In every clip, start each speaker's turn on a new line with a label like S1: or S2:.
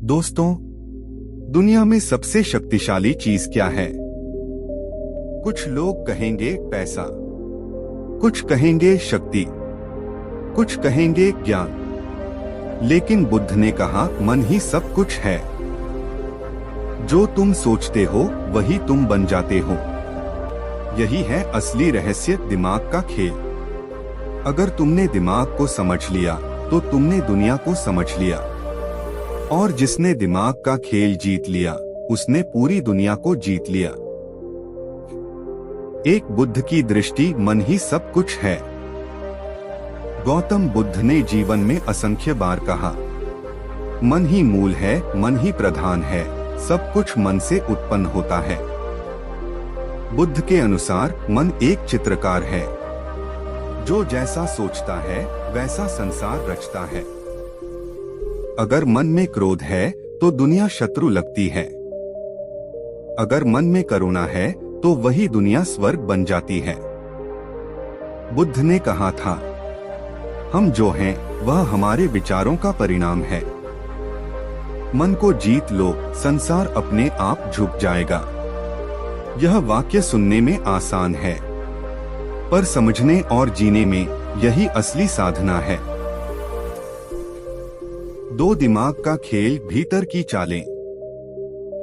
S1: दोस्तों, दुनिया में सबसे शक्तिशाली चीज क्या है? कुछ लोग कहेंगे पैसा, कुछ कहेंगे शक्ति, कुछ कहेंगे ज्ञान। लेकिन बुद्ध ने कहा मन ही सब कुछ है। जो तुम सोचते हो वही तुम बन जाते हो। यही है असली रहस्य दिमाग का खेल। अगर तुमने दिमाग को समझ लिया तो तुमने दुनिया को समझ लिया, और जिसने दिमाग का खेल जीत लिया उसने पूरी दुनिया को जीत लिया। एक बुद्ध की दृष्टि मन ही सब कुछ है। गौतम बुद्ध ने जीवन में असंख्य बार कहा, मन ही मूल है, मन ही प्रधान है, सब कुछ मन से उत्पन्न होता है। बुद्ध के अनुसार मन एक चित्रकार है, जो जैसा सोचता है वैसा संसार रचता है। अगर मन में क्रोध है तो दुनिया शत्रु लगती है। अगर मन में करुणा है तो वही दुनिया स्वर्ग बन जाती है। बुद्ध ने कहा था, हम जो हैं वह हमारे विचारों का परिणाम है। मन को जीत लो, संसार अपने आप झुक जाएगा। यह वाक्य सुनने में आसान है, पर समझने और जीने में यही असली साधना है। दो दिमाग का खेल, भीतर की चालें।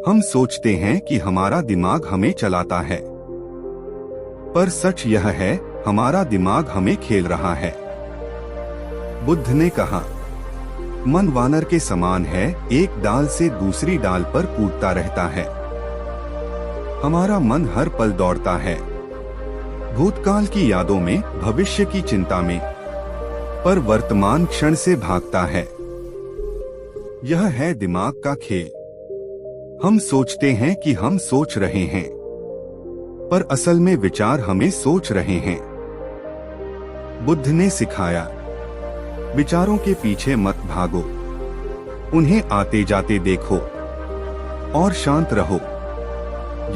S1: हम सोचते हैं कि हमारा दिमाग हमें चलाता है, पर सच यह है हमारा दिमाग हमें खेल रहा है। बुद्ध ने कहा, मन वानर के समान है, एक डाल से दूसरी डाल पर कूदता रहता है। हमारा मन हर पल दौड़ता है, भूतकाल की यादों में, भविष्य की चिंता में, पर वर्तमान क्षण से भागता है। यह है दिमाग का खेल। हम सोचते हैं कि हम सोच रहे हैं, पर असल में विचार हमें सोच रहे हैं। बुद्ध ने सिखाया, विचारों के पीछे मत भागो, उन्हें आते जाते देखो और शांत रहो।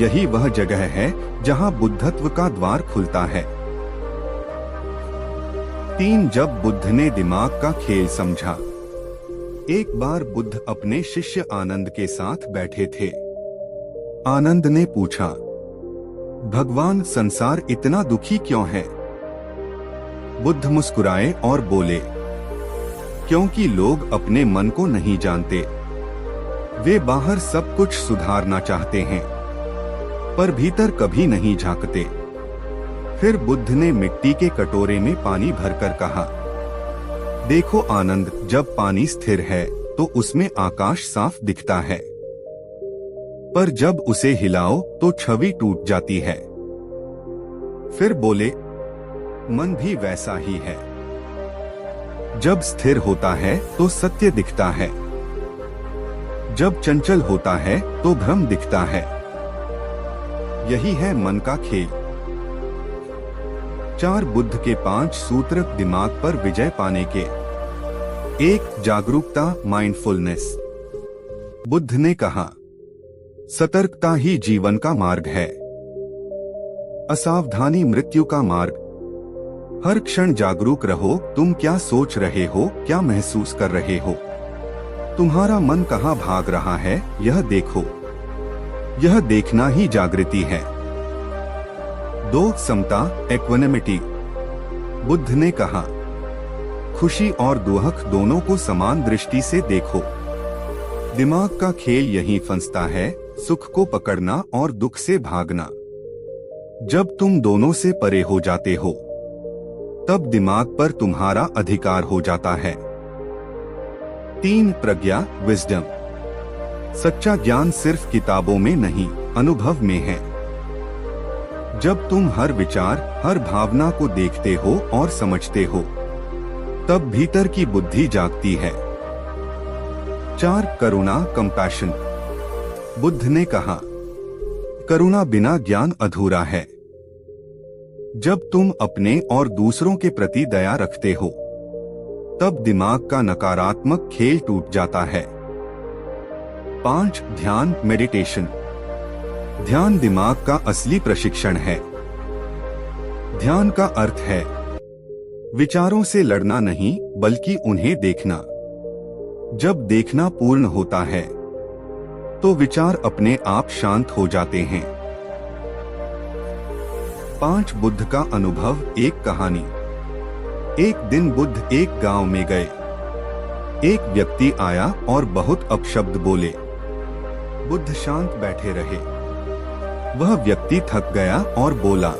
S1: यही वह जगह है जहां बुद्धत्व का द्वार खुलता है। 3 जब बुद्ध ने दिमाग का खेल समझा। एक बार बुद्ध अपने शिष्य आनंद के साथ बैठे थे। आनंद ने पूछा, भगवान, संसार इतना दुखी क्यों है? बुद्ध मुस्कुराए और बोले, क्योंकि लोग अपने मन को नहीं जानते। वे बाहर सब कुछ सुधारना चाहते हैं, पर भीतर कभी नहीं झांकते। फिर बुद्ध ने मिट्टी के कटोरे में पानी भरकर कहा, देखो आनंद, जब पानी स्थिर है तो उसमें आकाश साफ दिखता है, पर जब उसे हिलाओ तो छवि टूट जाती है। फिर बोले, मन भी वैसा ही है। जब स्थिर होता है तो सत्य दिखता है, जब चंचल होता है तो भ्रम दिखता है। यही है मन का खेल। 4 बुद्ध के 5 सूत्र दिमाग पर विजय पाने के। 1 जागरूकता, माइंडफुलनेस। बुद्ध ने कहा, सतर्कता ही जीवन का मार्ग है, असावधानी मृत्यु का मार्ग। हर क्षण जागरूक रहो, तुम क्या सोच रहे हो, क्या महसूस कर रहे हो, तुम्हारा मन कहाँ भाग रहा है, यह देखो। यह देखना ही जागृति है। 2 समता, इक्विनिमिटी। बुद्ध ने कहा, खुशी और दुख दोनों को समान दृष्टि से देखो। दिमाग का खेल यही फंसता है, सुख को पकड़ना और दुख से भागना। जब तुम दोनों से परे हो जाते हो, तब दिमाग पर तुम्हारा अधिकार हो जाता है। 3 प्रज्ञा, विजडम। सच्चा ज्ञान सिर्फ किताबों में नहीं, अनुभव में है। जब तुम हर विचार, हर भावना को देखते हो और समझते हो, तब भीतर की बुद्धि जागती है। 4 करुणा, कंपैशन। बुद्ध ने कहा, करुणा बिना ज्ञान अधूरा है। जब तुम अपने और दूसरों के प्रति दया रखते हो, तब दिमाग का नकारात्मक खेल टूट जाता है। 5 ध्यान, मेडिटेशन। ध्यान दिमाग का असली प्रशिक्षण है। ध्यान का अर्थ है विचारों से लड़ना नहीं, बल्कि उन्हें देखना। जब देखना पूर्ण होता है तो विचार अपने आप शांत हो जाते हैं। 5 बुद्ध का अनुभव। एक कहानी। एक दिन बुद्ध एक गांव में गए। एक व्यक्ति आया और बहुत अपशब्द बोले। बुद्ध शांत बैठे रहे। वह व्यक्ति थक गया और बोला,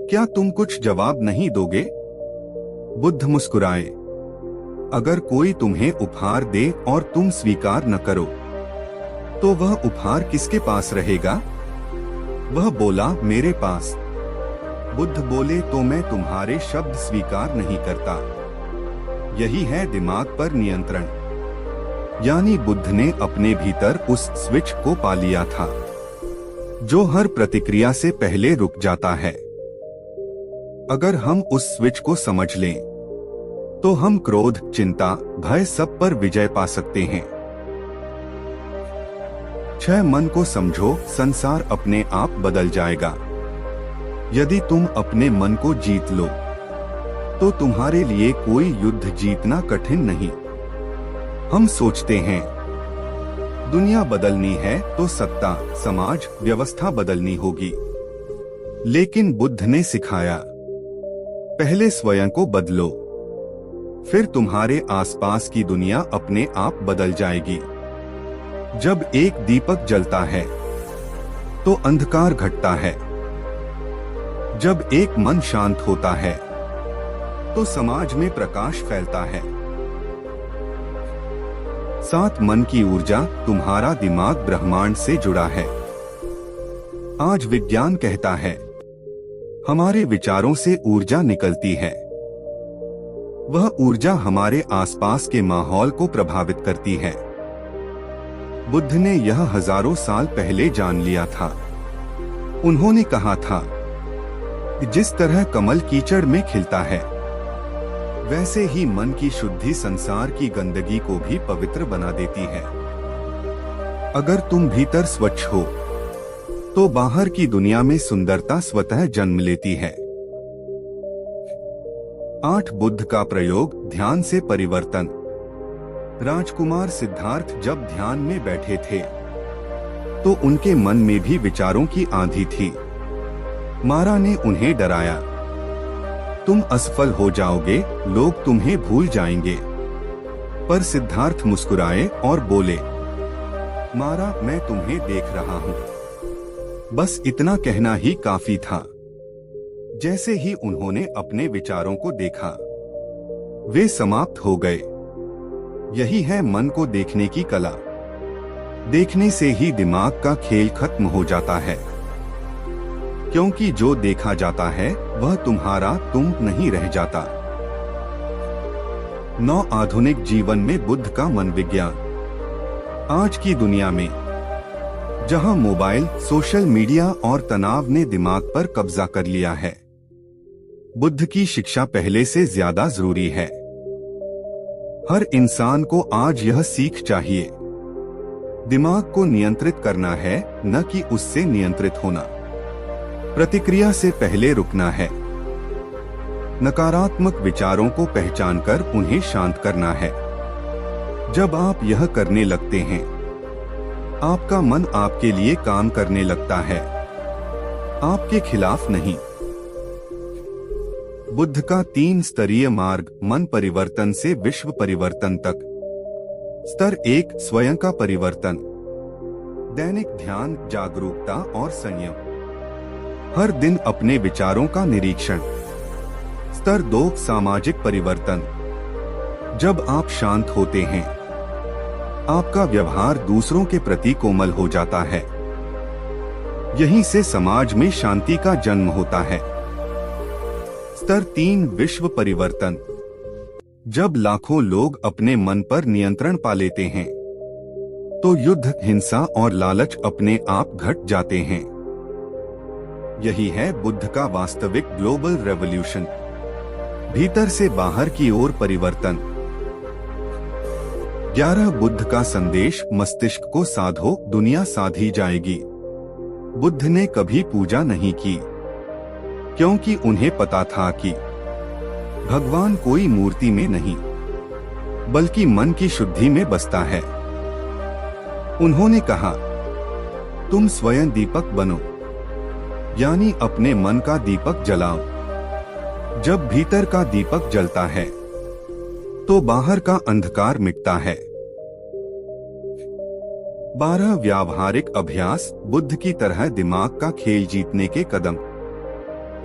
S1: क्या तुम कुछ जवाब नहीं दोगे? बुद्ध मुस्कुराए। अगर कोई तुम्हें उपहार दे और तुम स्वीकार न करो, तो वह उपहार किसके पास रहेगा? वह बोला, मेरे पास। बुद्ध बोले, तो मैं तुम्हारे शब्द स्वीकार नहीं करता। यही है दिमाग पर नियंत्रण। यानी बुद्ध ने अपने भीतर उस स्विच को पा लिया था जो हर प्रतिक्रिया से पहले रुक जाता है। अगर हम उस स्विच को समझ लें, तो हम क्रोध, चिंता, भय सब पर विजय पा सकते हैं। 6 मन को समझो, संसार अपने आप बदल जाएगा। यदि तुम अपने मन को जीत लो, तो तुम्हारे लिए कोई युद्ध जीतना कठिन नहीं। हम सोचते हैं दुनिया बदलनी है तो सत्ता, समाज, व्यवस्था बदलनी होगी। लेकिन बुद्ध ने सिखाया, पहले स्वयं को बदलो, फिर तुम्हारे आसपास की दुनिया अपने आप बदल जाएगी। जब एक दीपक जलता है तो अंधकार घटता है। जब एक मन शांत होता है तो समाज में प्रकाश फैलता है। 7 मन की ऊर्जा। तुम्हारा दिमाग ब्रह्मांड से जुड़ा है। आज विज्ञान कहता है, हमारे विचारों से ऊर्जा निकलती है। वह ऊर्जा हमारे आसपास के माहौल को प्रभावित करती है। बुद्ध ने यह हजारों साल पहले जान लिया था। उन्होंने कहा था, जिस तरह कमल कीचड़ में खिलता है, वैसे ही मन की शुद्धि संसार की गंदगी को भी पवित्र बना देती है। अगर तुम भीतर स्वच्छ हो, तो बाहर की दुनिया में सुंदरता स्वतः जन्म लेती है। 8 बुद्ध का प्रयोग। ध्यान से परिवर्तन। राजकुमार सिद्धार्थ जब ध्यान में बैठे थे, तो उनके मन में भी विचारों की आंधी थी। मारा ने उन्हें डराया, तुम असफल हो जाओगे, लोग तुम्हें भूल जाएंगे। पर सिद्धार्थ मुस्कुराए और बोले, मारा, मैं तुम्हें देख रहा हूँ। बस इतना कहना ही काफी था। जैसे ही उन्होंने अपने विचारों को देखा, वे समाप्त हो गए। यही है मन को देखने की कला। देखने से ही दिमाग का खेल खत्म हो जाता है, क्योंकि जो देखा जाता है वह तुम्हारा तुम नहीं रह जाता। 9 आधुनिक जीवन में बुद्ध का मन विज्ञान। आज की दुनिया में जहां मोबाइल, सोशल मीडिया और तनाव ने दिमाग पर कब्जा कर लिया है, बुद्ध की शिक्षा पहले से ज्यादा जरूरी है। हर इंसान को आज यह सीख चाहिए, दिमाग को नियंत्रित करना है, न कि उससे नियंत्रित होना। प्रतिक्रिया से पहले रुकना है। नकारात्मक विचारों को पहचानकर उन्हें शांत करना है। जब आप यह करने लगते हैं, आपका मन आपके लिए काम करने लगता है, आपके खिलाफ नहीं। बुद्ध का 3 स्तरीय मार्ग। मन परिवर्तन से विश्व परिवर्तन तक। स्तर 1, स्वयं का परिवर्तन। दैनिक ध्यान, जागरूकता और संयम। हर दिन अपने विचारों का निरीक्षण। स्तर 2, सामाजिक परिवर्तन। जब आप शांत होते हैं, आपका व्यवहार दूसरों के प्रति कोमल हो जाता है। यहीं से समाज में शांति का जन्म होता है। स्तर 3, विश्व परिवर्तन। जब लाखों लोग अपने मन पर नियंत्रण पा लेते हैं, तो युद्ध, हिंसा और लालच अपने आप घट जाते हैं। यही है बुद्ध का वास्तविक ग्लोबल रेवोल्यूशन। भीतर से बाहर की ओर परिवर्तन। 11 बुद्ध का संदेश। मस्तिष्क को साधो, दुनिया साधी जाएगी। बुद्ध ने कभी पूजा नहीं की, क्योंकि उन्हें पता था कि भगवान कोई मूर्ति में नहीं, बल्कि मन की शुद्धि में बसता है। उन्होंने कहा, तुम स्वयं दीपक बनो, यानी अपने मन का दीपक जलाओ। जब भीतर का दीपक जलता है तो बाहर का अंधकार मिटता है। 12 व्यावहारिक अभ्यास बुद्ध की तरह दिमाग का खेल जीतने के कदम।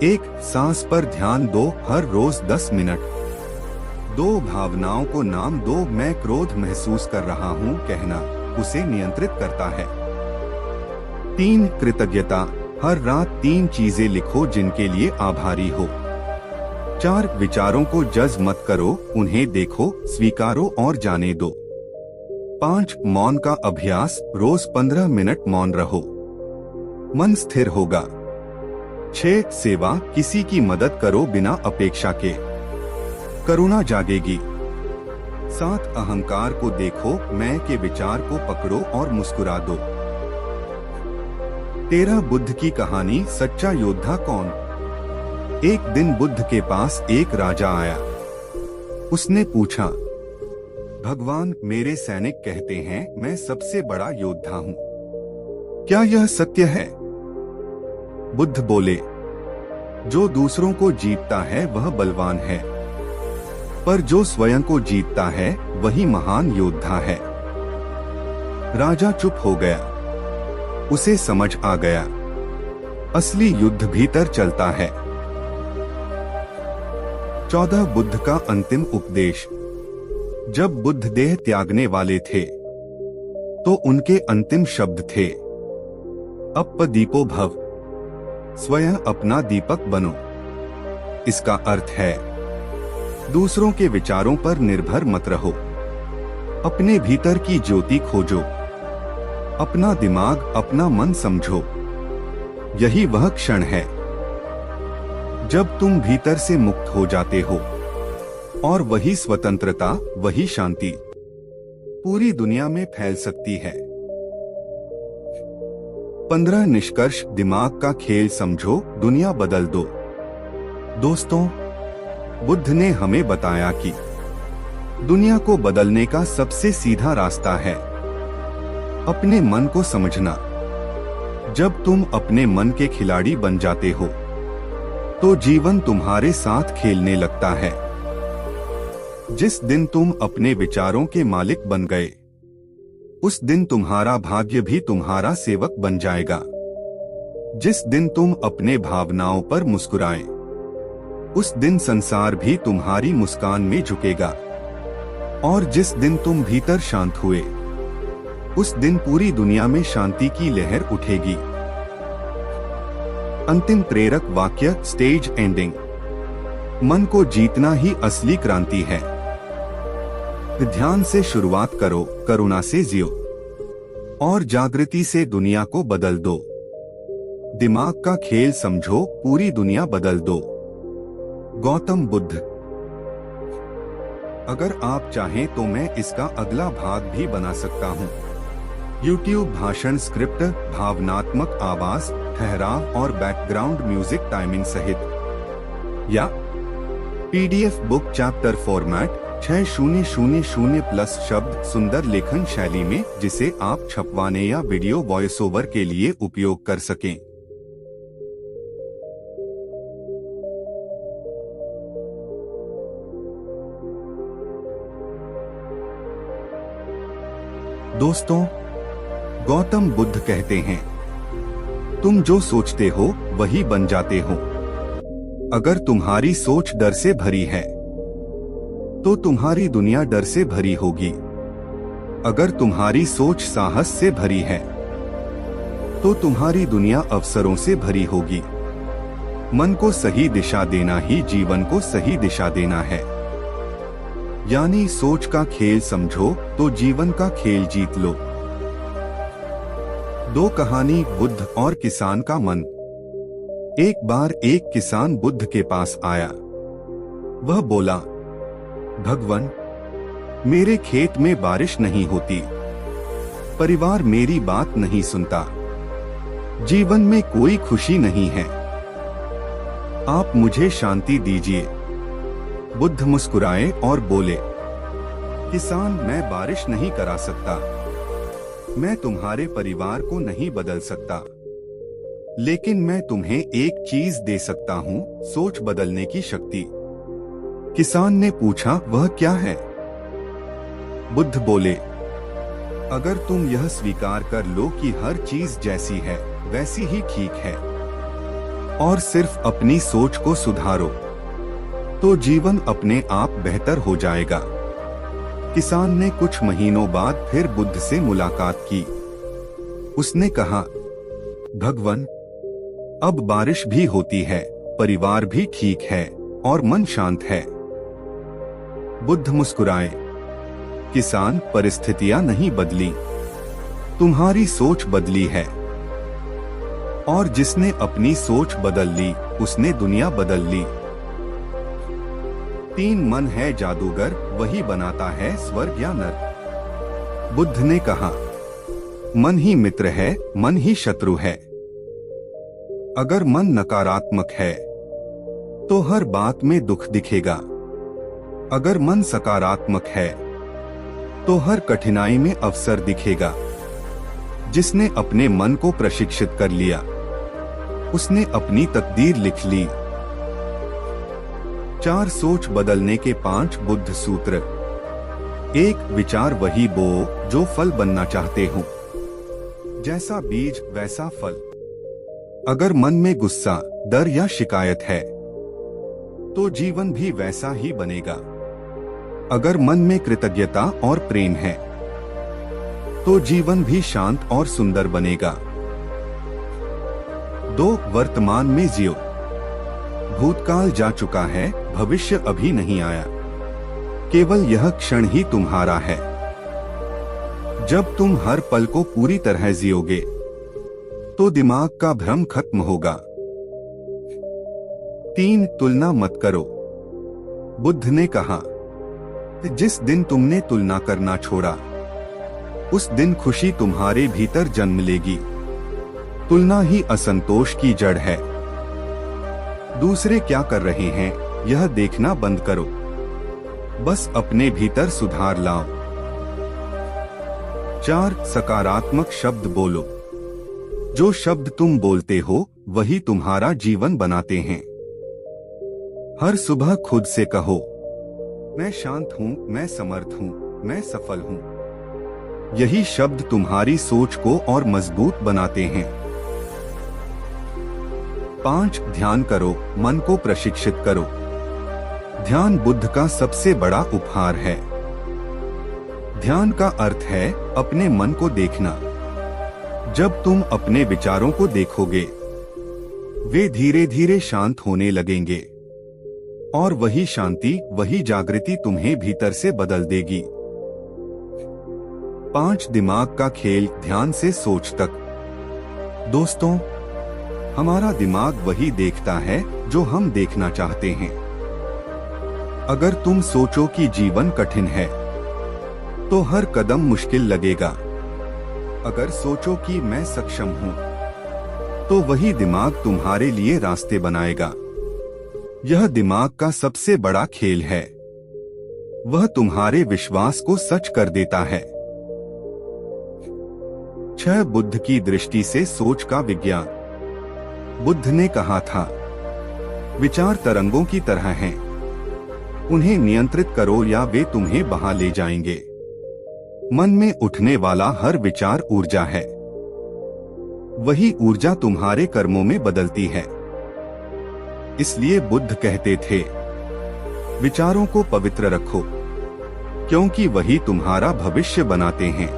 S1: 1. सांस पर ध्यान दो, हर रोज 10 मिनट। 2. भावनाओं को नाम दो, मैं क्रोध महसूस कर रहा हूँ कहना उसे नियंत्रित करता है। 3. कृतज्ञता, हर रात 3 चीजें लिखो जिनके लिए आभारी हो। 4. विचारों को जज मत करो, उन्हें देखो, स्वीकारो और जाने दो। 5. मौन का अभ्यास, रोज 15 मिनट मौन रहो, मन स्थिर होगा। 6. सेवा, किसी की मदद करो बिना अपेक्षा के, करुणा जागेगी। 7. अहंकार को देखो, मैं के विचार को पकड़ो और मुस्कुरा दो। 13. बुद्ध की कहानी, सच्चा योद्धा कौन। एक दिन बुद्ध के पास एक राजा आया। उसने पूछा, भगवान, मेरे सैनिक कहते हैं मैं सबसे बड़ा योद्धा हूँ, क्या यह सत्य है। बुद्ध बोले, जो दूसरों को जीतता है वह बलवान है, पर जो स्वयं को जीतता है वही महान योद्धा है। राजा चुप हो गया। उसे समझ आ गया, असली युद्ध भीतर चलता है। 14. बुद्ध का अंतिम उपदेश। जब बुद्ध देह त्यागने वाले थे तो उनके अंतिम शब्द थे, अप्प दीपो भव, स्वयं अपना दीपक बनो। इसका अर्थ है, दूसरों के विचारों पर निर्भर मत रहो, अपने भीतर की ज्योति खोजो, अपना दिमाग, अपना मन समझो। यही वह क्षण है जब तुम भीतर से मुक्त हो जाते हो, और वही स्वतंत्रता, वही शांति पूरी दुनिया में फैल सकती है। 15 निष्कर्ष, दिमाग का खेल समझो, दुनिया बदल दो। दोस्तों, बुद्ध ने हमें बताया कि दुनिया को बदलने का सबसे सीधा रास्ता है अपने मन को समझना। जब तुम अपने मन के खिलाड़ी बन जाते हो तो जीवन तुम्हारे साथ खेलने लगता है। जिस दिन तुम अपने विचारों के मालिक बन गए, उस दिन तुम्हारा भाग्य भी तुम्हारा सेवक बन जाएगा। जिस दिन तुम अपने भावनाओं पर मुस्कुराए, उस दिन संसार भी तुम्हारी मुस्कान में झुकेगा। और जिस दिन तुम भीतर शांत हुए, उस दिन पूरी दुनिया में शांति की लहर उठेगी। अंतिम प्रेरक वाक्य, स्टेज एंडिंग। मन को जीतना ही असली क्रांति है। ध्यान से शुरुआत करो, करुणा से जियो, और जागृति से दुनिया को बदल दो। दिमाग का खेल समझो, पूरी दुनिया बदल दो। गौतम बुद्ध। अगर आप चाहें तो मैं इसका अगला भाग भी बना सकता हूँ। YouTube भाषण स्क्रिप्ट, भावनात्मक आवाज, ठहराव और बैकग्राउंड म्यूजिक टाइमिंग सहित, या PDF बुक चैप्टर फॉर्मेट 6000+ शब्द, सुंदर लेखन शैली में, जिसे आप छपवाने या वीडियो वॉइस ओवर के लिए उपयोग कर सकें। दोस्तों, गौतम बुद्ध कहते हैं, तुम जो सोचते हो वही बन जाते हो। अगर तुम्हारी सोच डर से भरी है तो तुम्हारी दुनिया डर से भरी होगी। अगर तुम्हारी सोच साहस से भरी है तो तुम्हारी दुनिया अवसरों से भरी होगी। मन को सही दिशा देना ही जीवन को सही दिशा देना है। यानी सोच का खेल समझो तो जीवन का खेल जीत लो। 2 कहानी, बुद्ध और किसान का मन। एक बार एक किसान बुद्ध के पास आया। वह बोला, भगवान, मेरे खेत में बारिश नहीं होती, परिवार मेरी बात नहीं सुनता, जीवन में कोई खुशी नहीं है, आप मुझे शांति दीजिए। बुद्ध मुस्कुराए और बोले, किसान, मैं बारिश नहीं करा सकता, मैं तुम्हारे परिवार को नहीं बदल सकता, लेकिन मैं तुम्हें एक चीज दे सकता हूँ, सोच बदलने की शक्ति। किसान ने पूछा, वह क्या है? बुद्ध बोले, अगर तुम यह स्वीकार कर लो कि हर चीज जैसी है वैसी ही ठीक है और सिर्फ अपनी सोच को सुधारो, तो जीवन अपने आप बेहतर हो जाएगा। किसान ने कुछ महीनों बाद फिर बुद्ध से मुलाकात की। उसने कहा, भगवान, अब बारिश भी होती है, परिवार भी ठीक है और मन शांत है। बुद्ध मुस्कुराए, किसान, परिस्थितियां नहीं बदली, तुम्हारी सोच बदली है, और जिसने अपनी सोच बदल ली उसने दुनिया बदल ली। 3 मन है जादूगर, वही बनाता है स्वर्ग या नरक। बुद्ध ने कहा, मन ही मित्र है, मन ही शत्रु है। अगर मन नकारात्मक है तो हर बात में दुख दिखेगा, अगर मन सकारात्मक है तो हर कठिनाई में अवसर दिखेगा। जिसने अपने मन को प्रशिक्षित कर लिया उसने अपनी तकदीर लिख ली। 4 सोच बदलने के 5 बुद्ध सूत्र। 1 विचार वही बो जो फल बनना चाहते हो, जैसा बीज वैसा फल। अगर मन में गुस्सा, डर या शिकायत है तो जीवन भी वैसा ही बनेगा। अगर मन में कृतज्ञता और प्रेम है तो जीवन भी शांत और सुंदर बनेगा। 2 वर्तमान में जियो। भूतकाल जा चुका है, भविष्य अभी नहीं आया, केवल यह क्षण ही तुम्हारा है। जब तुम हर पल को पूरी तरह जियोगे तो दिमाग का भ्रम खत्म होगा। 3 तुलना मत करो। बुद्ध ने कहा, जिस दिन तुमने तुलना करना छोड़ा उस दिन खुशी तुम्हारे भीतर जन्म लेगी। तुलना ही असंतोष की जड़ है। दूसरे क्या कर रहे हैं यह देखना बंद करो, बस अपने भीतर सुधार लाओ। 4 सकारात्मक शब्द बोलो। जो शब्द तुम बोलते हो वही तुम्हारा जीवन बनाते हैं। हर सुबह खुद से कहो, मैं शांत हूँ, मैं समर्थ हूँ, मैं सफल हूँ। यही शब्द तुम्हारी सोच को और मजबूत बनाते हैं। 5 ध्यान करो, मन को प्रशिक्षित करो। ध्यान बुद्ध का सबसे बड़ा उपहार है। ध्यान का अर्थ है अपने मन को देखना। जब तुम अपने विचारों को देखोगे वे धीरे धीरे शांत होने लगेंगे और वही शांति, वही जागृति तुम्हें भीतर से बदल देगी। 5 दिमाग का खेल, ध्यान से सोच तक। दोस्तों, हमारा दिमाग वही देखता है जो हम देखना चाहते हैं। अगर तुम सोचो कि जीवन कठिन है तो हर कदम मुश्किल लगेगा। अगर सोचो कि मैं सक्षम हूँ तो वही दिमाग तुम्हारे लिए रास्ते बनाएगा। यह दिमाग का सबसे बड़ा खेल है। वह तुम्हारे विश्वास को सच कर देता है। 6 बुद्ध की दृष्टि से सोच का विज्ञान। बुद्ध ने कहा था, विचार तरंगों की तरह हैं। उन्हें नियंत्रित करो या वे तुम्हें बहा ले जाएंगे। मन में उठने वाला हर विचार ऊर्जा है। वही ऊर्जा तुम्हारे कर्मों में बदलती है। इसलिए बुद्ध कहते थे, विचारों को पवित्र रखो, क्योंकि वही तुम्हारा भविष्य बनाते हैं।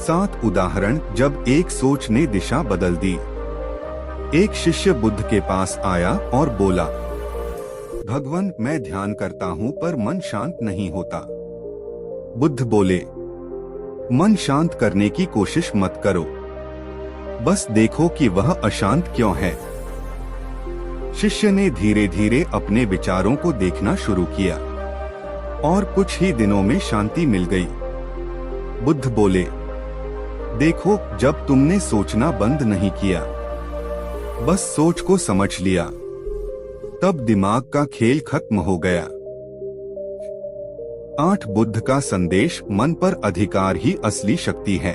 S1: 7 उदाहरण जब एक सोच ने दिशा बदल दी। एक शिष्य बुद्ध के पास आया और बोला, भगवान, मैं ध्यान करता हूँ पर मन शांत नहीं होता। बुद्ध बोले, मन शांत करने की कोशिश मत करो, बस देखो कि वह अशांत क्यों है। शिष्य ने धीरे धीरे अपने विचारों को देखना शुरू किया और कुछ ही दिनों में शांति मिल गई। बुद्ध बोले, देखो, जब तुमने सोचना बंद नहीं किया, बस सोच को समझ लिया, तब दिमाग का खेल खत्म हो गया। 8 बुद्ध का संदेश, मन पर अधिकार ही असली शक्ति है।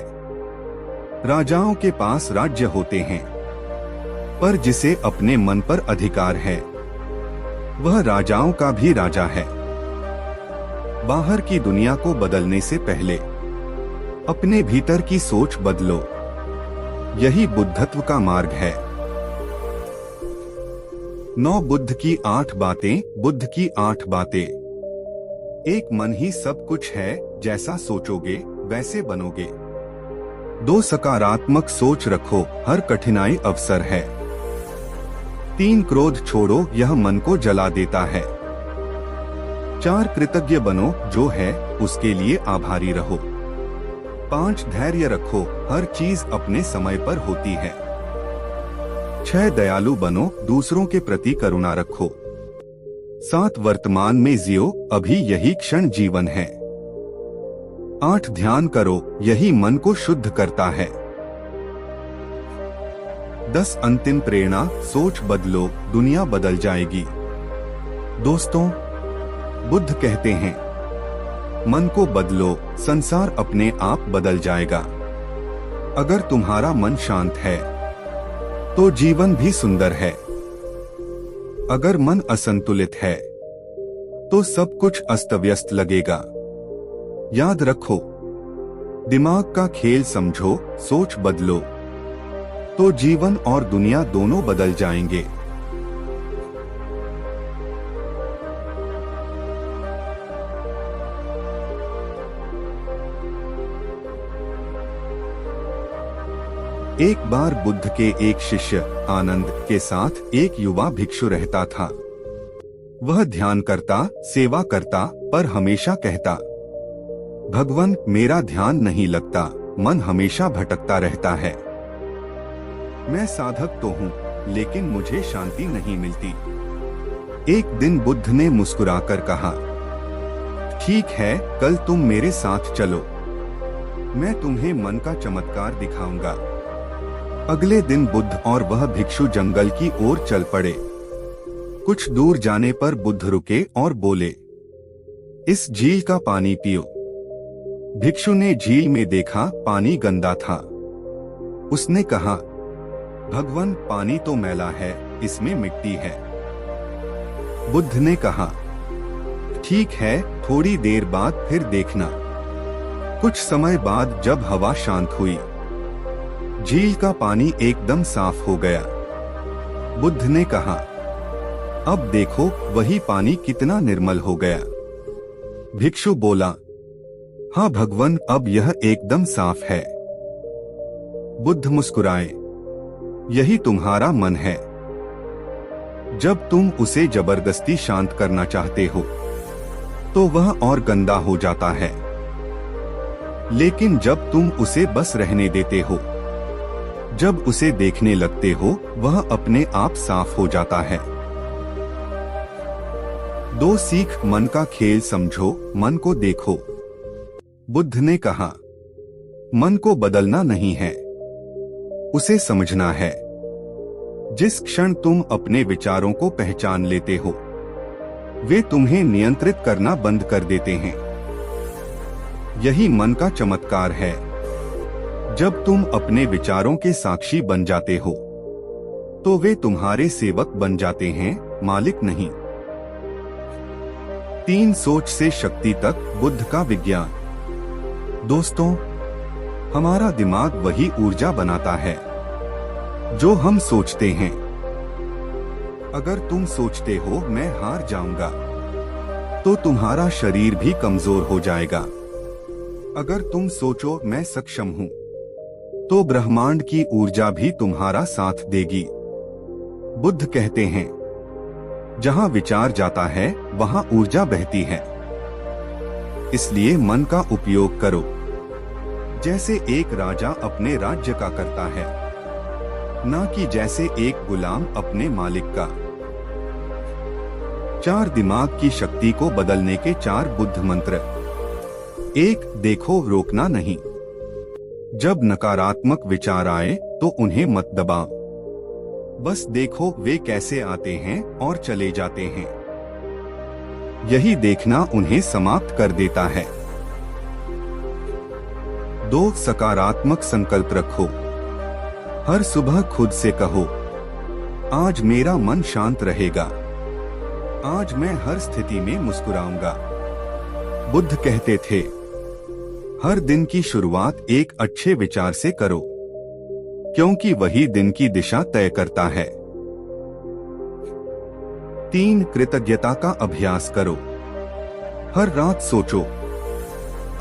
S1: राजाओं के पास राज्य होते हैं, पर जिसे अपने मन पर अधिकार है वह राजाओं का भी राजा है। बाहर की दुनिया को बदलने से पहले अपने भीतर की सोच बदलो, यही बुद्धत्व का मार्ग है। 9 बुद्ध की 8 बातें। बुद्ध की 8 बातें। एक मन ही सब कुछ है, जैसा सोचोगे वैसे बनोगे। 2 सकारात्मक सोच रखो, हर कठिनाई अवसर है। 3 क्रोध छोड़ो, यह मन को जला देता है। 4 कृतज्ञ बनो, जो है उसके लिए आभारी रहो। 5 धैर्य रखो, हर चीज अपने समय पर होती है। 6 दयालु बनो, दूसरों के प्रति करुणा रखो। 7 वर्तमान में जियो, अभी यही क्षण जीवन है। 8 ध्यान करो, यही मन को शुद्ध करता है। 10 अंतिम प्रेरणा, सोच बदलो, दुनिया बदल जाएगी। दोस्तों, बुद्ध कहते हैं, मन को बदलो, संसार अपने आप बदल जाएगा। अगर तुम्हारा मन शांत है तो जीवन भी सुंदर है। अगर मन असंतुलित है तो सब कुछ अस्त व्यस्त लगेगा। याद रखो, दिमाग का खेल समझो, सोच बदलो तो जीवन और दुनिया दोनों बदल जाएंगे। एक बार बुद्ध के एक शिष्य आनंद के साथ एक युवा भिक्षु रहता था। वह ध्यान करता, सेवा करता, पर हमेशा कहता, भगवान मेरा ध्यान नहीं लगता, मन हमेशा भटकता रहता है। मैं साधक तो हूँ, लेकिन मुझे शांति नहीं मिलती। एक दिन बुद्ध ने मुस्कुराकर कहा, ठीक है, कल तुम मेरे साथ चलो, मैं तुम्हें मन का चमत्कार दिखाऊंगा। अगले दिन बुद्ध और वह भिक्षु जंगल की ओर चल पड़े। कुछ दूर जाने पर बुद्ध रुके और बोले, इस झील का पानी पियो। भिक्षु ने झील में देखा, पानी गंदा था। उसने कहा, भगवान पानी तो मैला है, इसमें मिट्टी है। बुद्ध ने कहा, ठीक है, थोड़ी देर बाद फिर देखना। कुछ समय बाद जब हवा शांत हुई, झील का पानी एकदम साफ हो गया। बुद्ध ने कहा, अब देखो वही पानी कितना निर्मल हो गया। भिक्षु बोला, हाँ भगवान, अब यह एकदम साफ है। बुद्ध मुस्कुराए, यही तुम्हारा मन है। जब तुम उसे जबरदस्ती शांत करना चाहते हो तो वह और गंदा हो जाता है, लेकिन जब तुम उसे बस रहने देते हो, जब उसे देखने लगते हो, वह अपने आप साफ हो जाता है। 2 सीख, मन का खेल समझो, मन को देखो। बुद्ध ने कहा, मन को बदलना नहीं है, उसे समझना है। जिस क्षण तुम अपने विचारों को पहचान लेते हो, वे तुम्हें नियंत्रित करना बंद कर देते हैं। यही मन का चमत्कार है। जब तुम अपने विचारों के साक्षी बन जाते हो तो वे तुम्हारे सेवक बन जाते हैं, मालिक नहीं। 3 सोच से शक्ति तक, बुद्ध का विज्ञान। दोस्तों, हमारा दिमाग वही ऊर्जा बनाता है जो हम सोचते हैं। अगर तुम सोचते हो मैं हार जाऊंगा, तो तुम्हारा शरीर भी कमजोर हो जाएगा। अगर तुम सोचो मैं सक्षम हूँ, तो ब्रह्मांड की ऊर्जा भी तुम्हारा साथ देगी। बुद्ध कहते हैं, जहाँ विचार जाता है वहाँ ऊर्जा बहती है। इसलिए मन का उपयोग करो, जैसे एक राजा अपने राज्य का करता है, ना कि जैसे एक गुलाम अपने मालिक का। 4 दिमाग की शक्ति को बदलने के 4 बुद्ध मंत्र। 1. देखो, रोकना नहीं। जब नकारात्मक विचार आए तो उन्हें मत दबाओ, बस देखो वे कैसे आते हैं और चले जाते हैं। यही देखना उन्हें समाप्त कर देता है। 2 सकारात्मक संकल्प रखो। हर सुबह खुद से कहो, आज मेरा मन शांत रहेगा, आज मैं हर स्थिति में मुस्कुराऊंगा। बुद्ध कहते थे, हर दिन की शुरुआत एक अच्छे विचार से करो, क्योंकि वही दिन की दिशा तय करता है। 3 कृतज्ञता का अभ्यास करो। हर रात सोचो,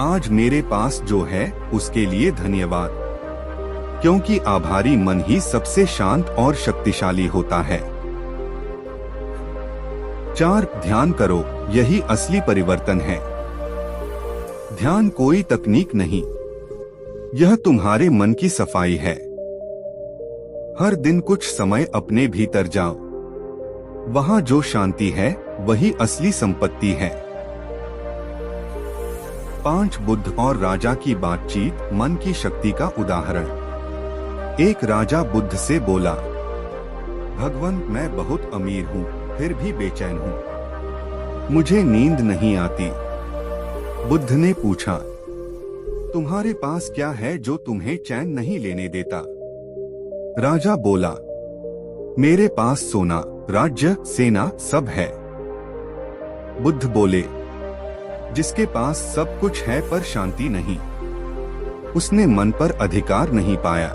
S1: आज मेरे पास जो है उसके लिए धन्यवाद, क्योंकि आभारी मन ही सबसे शांत और शक्तिशाली होता है। 4 ध्यान करो, यही असली परिवर्तन है। ध्यान कोई तकनीक नहीं, यह तुम्हारे मन की सफाई है। हर दिन कुछ समय अपने भीतर जाओ, वहां जो शांति है वही असली संपत्ति है। 5 बुद्ध और राजा की बातचीत मन की शक्ति का उदाहरण। एक राजा बुद्ध से बोला, भगवान मैं बहुत अमीर हूँ, फिर भी बेचैन हूँ, मुझे नींद नहीं आती। बुद्ध ने पूछा, तुम्हारे पास क्या है जो तुम्हें चैन नहीं लेने देता? राजा बोला, मेरे पास सोना, राज्य, सेना सब है। बुद्ध बोले, जिसके पास सब कुछ है पर शांति नहीं, उसने मन पर अधिकार नहीं पाया।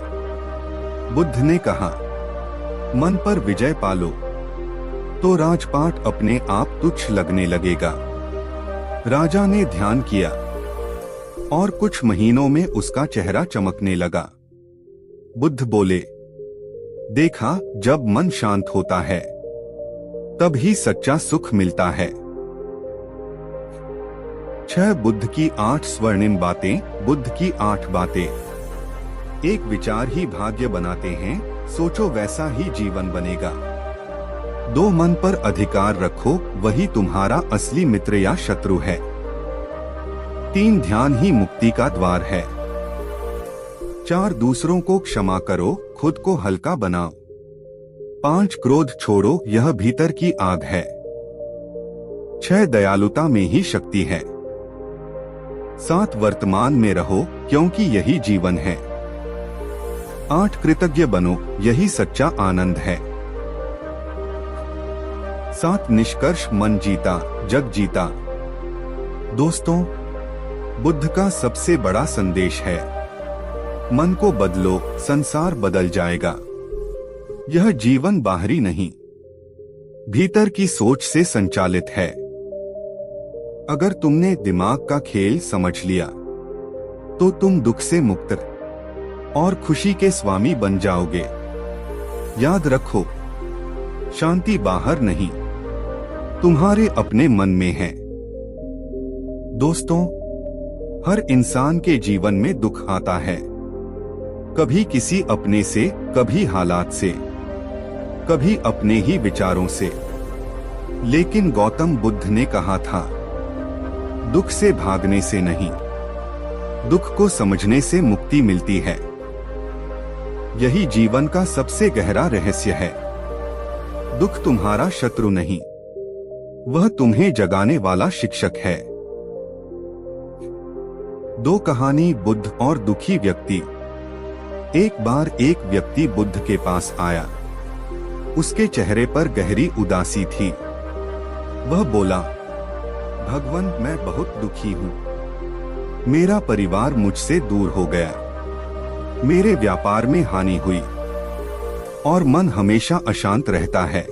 S1: बुद्ध ने कहा, मन पर विजय पालो तो राजपाट अपने आप तुच्छ लगने लगेगा। राजा ने ध्यान किया और कुछ महीनों में उसका चेहरा चमकने लगा। बुद्ध बोले, देखा, जब मन शांत होता है तब ही सच्चा सुख मिलता है। 6 बुद्ध की 8 स्वर्णिम बातें। बुद्ध की 8 बातें। एक विचार ही भाग्य बनाते हैं, सोचो वैसा ही जीवन बनेगा। 2 मन पर अधिकार रखो, वही तुम्हारा असली मित्र या शत्रु है। 3 ध्यान ही मुक्ति का द्वार है। 4 दूसरों को क्षमा करो, खुद को हल्का बनाओ। 5 क्रोध छोड़ो, यह भीतर की आग है। 6 दयालुता में ही शक्ति है। 7 वर्तमान में रहो, क्योंकि यही जीवन है। 8 कृतज्ञ बनो, यही सच्चा आनंद है। 7 निष्कर्ष। मन जीता, जग जीता। दोस्तों, बुद्ध का सबसे बड़ा संदेश है, मन को बदलो, संसार बदल जाएगा। यह जीवन बाहरी नहीं, भीतर की सोच से संचालित है। अगर तुमने दिमाग का खेल समझ लिया तो तुम दुख से मुक्त और खुशी के स्वामी बन जाओगे। याद रखो, शांति बाहर नहीं, तुम्हारे अपने मन में है। दोस्तों, हर इंसान के जीवन में दुख आता है, कभी किसी अपने से, कभी हालात से, कभी अपने ही विचारों से। लेकिन गौतम बुद्ध ने कहा था, दुख से भागने से नहीं, दुख को समझने से मुक्ति मिलती है। यही जीवन का सबसे गहरा रहस्य है। दुख तुम्हारा शत्रु नहीं, वह तुम्हें जगाने वाला शिक्षक है। 2 कहानी। बुद्ध और दुखी व्यक्ति। एक बार एक व्यक्ति बुद्ध के पास आया। उसके चेहरे पर गहरी उदासी थी। वह बोला, भगवान मैं बहुत दुखी हूँ, मेरा परिवार मुझसे दूर हो गया, मेरे व्यापार में हानि हुई और मन हमेशा अशांत रहता है।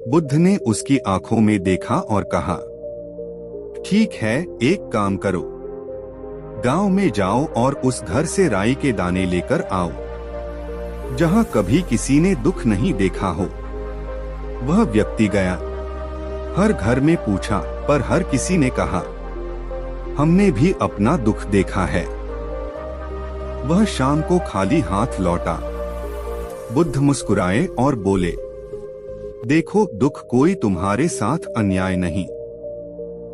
S1: बुद्ध ने उसकी आंखों में देखा और कहा, ठीक है, एक काम करो, गांव में जाओ और उस घर से राई के दाने लेकर आओ जहां कभी किसी ने दुख नहीं देखा हो। वह व्यक्ति गया, हर घर में पूछा, पर हर किसी ने कहा, हमने भी अपना दुख देखा है। वह शाम को खाली हाथ लौटा। बुद्ध मुस्कुराए और बोले, देखो, दुख कोई तुम्हारे साथ अन्याय नहीं,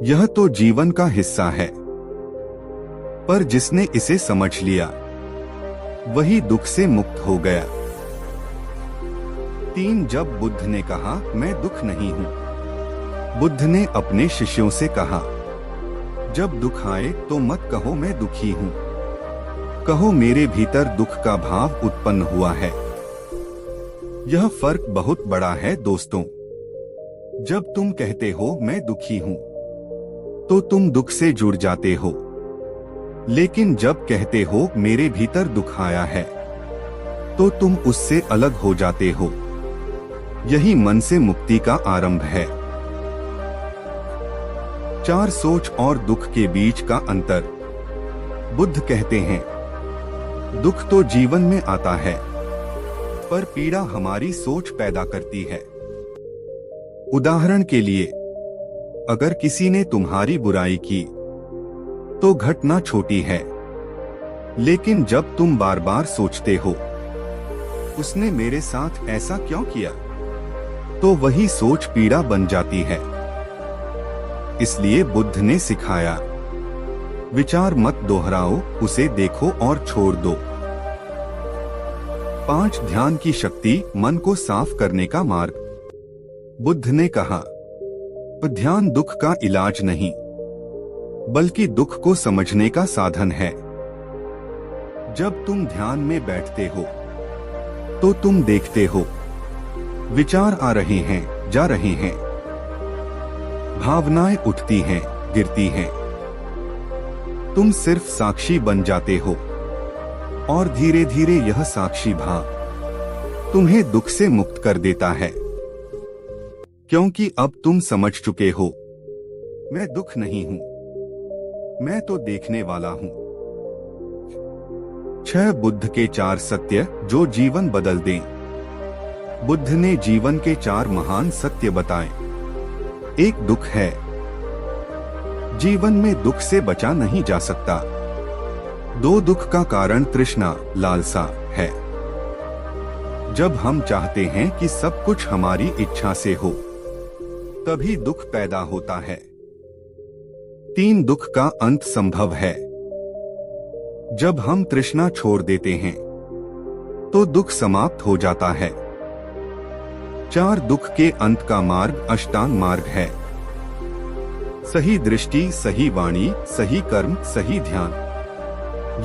S1: यह तो जीवन का हिस्सा है। पर जिसने इसे समझ लिया वही दुख से मुक्त हो गया। 3 जब बुद्ध ने कहा, मैं दुख नहीं हूँ, बुद्ध ने अपने शिष्यों से कहा, जब दुख आए तो मत कहो मैं दुखी हूँ, कहो मेरे भीतर दुख का भाव उत्पन्न हुआ है। यह फर्क बहुत बड़ा है दोस्तों। जब तुम कहते हो मैं दुखी हूँ तो तुम दुख से जुड़ जाते हो, लेकिन जब कहते हो मेरे भीतर दुख आया है तो तुम उससे अलग हो जाते हो। यही मन से मुक्ति का आरंभ है। 4 सोच और दुख के बीच का अंतर। बुद्ध कहते हैं, दुख तो जीवन में आता है, पर पीड़ा हमारी सोच पैदा करती है। उदाहरण के लिए, अगर किसी ने तुम्हारी बुराई की तो घटना छोटी है, लेकिन जब तुम बार बार सोचते हो उसने मेरे साथ ऐसा क्यों किया, तो वही सोच पीड़ा बन जाती है। इसलिए बुद्ध ने सिखाया, विचार मत दोहराओ, उसे देखो और छोड़ दो। 5 ध्यान की शक्ति, मन को साफ करने का मार्ग। बुद्ध ने कहा, ध्यान दुख का इलाज नहीं, बल्कि दुख को समझने का साधन है। जब तुम ध्यान में बैठते हो तो तुम देखते हो विचार आ रहे हैं, जा रहे हैं, भावनाएं उठती हैं, गिरती हैं। तुम सिर्फ साक्षी बन जाते हो और धीरे धीरे यह साक्षी भाव तुम्हें दुख से मुक्त कर देता है, क्योंकि अब तुम समझ चुके हो, मैं दुख नहीं हूं, मैं तो देखने वाला हूं। 6 बुद्ध के 4 सत्य जो जीवन बदल दें। बुद्ध ने जीवन के 4 महान सत्य बताए। 1 दुख है, जीवन में दुख से बचा नहीं जा सकता। 2 दुख का कारण तृष्णा, लालसा है। जब हम चाहते हैं कि सब कुछ हमारी इच्छा से हो, तभी दुख पैदा होता है। 3 दुख का अंत संभव है। जब हम तृष्णा छोड़ देते हैं तो दुख समाप्त हो जाता है। 4 दुख के अंत का मार्ग अष्टांग मार्ग है। सही दृष्टि, सही वाणी, सही कर्म, सही ध्यान,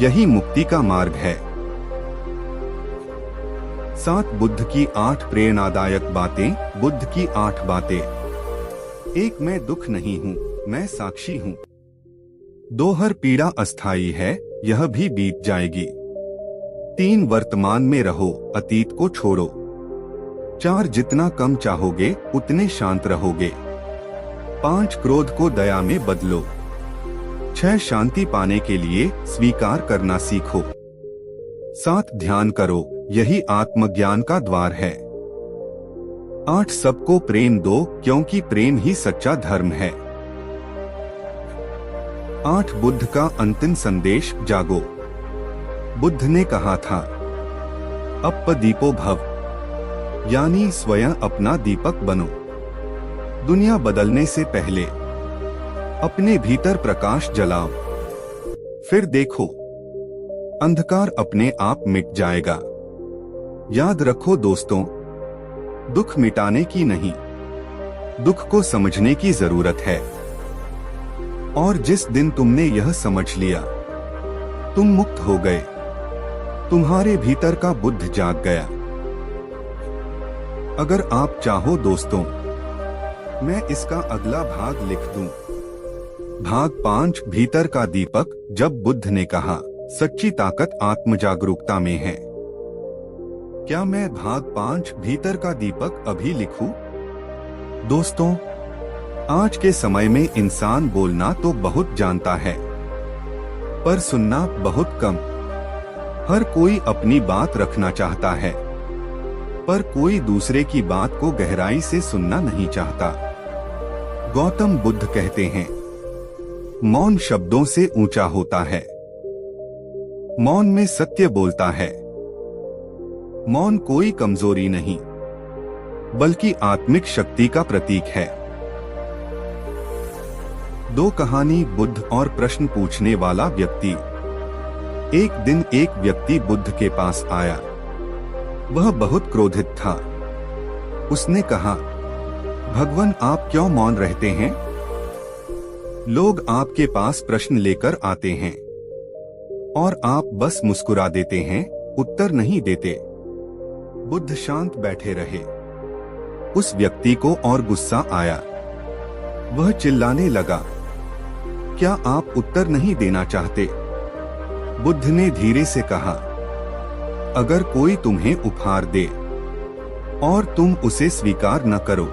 S1: यही मुक्ति का मार्ग है। 7 बुद्ध की 8 प्रेरणादायक बातें। बुद्ध की 8 बातें। 1 मैं दुख नहीं हूँ, मैं साक्षी हूँ। 2 हर पीड़ा अस्थायी है, यह भी बीत जाएगी। 3 वर्तमान में रहो, अतीत को छोड़ो। 4 जितना कम चाहोगे उतने शांत रहोगे। 5 क्रोध को दया में बदलो। 6 शांति पाने के लिए स्वीकार करना सीखो। 7 ध्यान करो, यही आत्मज्ञान का द्वार है। 8 सबको प्रेम दो, क्योंकि प्रेम ही सच्चा धर्म है। 8 बुद्ध का अंतिम संदेश, जागो। बुद्ध ने कहा था, अप्पदीपो भव, यानी स्वयं अपना दीपक बनो। दुनिया बदलने से पहले अपने भीतर प्रकाश जलाओ, फिर देखो अंधकार अपने आप मिट जाएगा। याद रखो दोस्तों, दुख मिटाने की नहीं, दुख को समझने की जरूरत है। और जिस दिन तुमने यह समझ लिया, तुम मुक्त हो गए। तुम्हारे भीतर का बुद्ध जाग गया। अगर आप चाहो दोस्तों, मैं इसका अगला भाग लिख दूं। भाग 5, भीतर का दीपक। जब बुद्ध ने कहा, सच्ची ताकत आत्मजागरूकता में है। क्या मैं भाग 5, भीतर का दीपक अभी लिखूं? दोस्तों, आज के समय में इंसान बोलना तो बहुत जानता है, पर सुनना बहुत कम। हर कोई अपनी बात रखना चाहता है, पर कोई दूसरे की बात को गहराई से सुनना नहीं चाहता। गौतम बुद्ध कहते हैं, मौन शब्दों से ऊंचा होता है। मौन में सत्य बोलता है। मौन कोई कमजोरी नहीं, बल्कि आत्मिक शक्ति का प्रतीक है। 2 कहानी, बुद्ध और प्रश्न पूछने वाला व्यक्ति। एक दिन एक व्यक्ति बुद्ध के पास आया। वह बहुत क्रोधित था। उसने कहा, भगवान आप क्यों मौन रहते हैं? लोग आपके पास प्रश्न लेकर आते हैं और आप बस मुस्कुरा देते हैं, उत्तर नहीं देते। बुद्ध शांत बैठे रहे। उस व्यक्ति को और गुस्सा आया। वह चिल्लाने लगा, क्या आप उत्तर नहीं देना चाहते? बुद्ध ने धीरे से कहा, अगर कोई तुम्हें उपहार दे और तुम उसे स्वीकार न करो,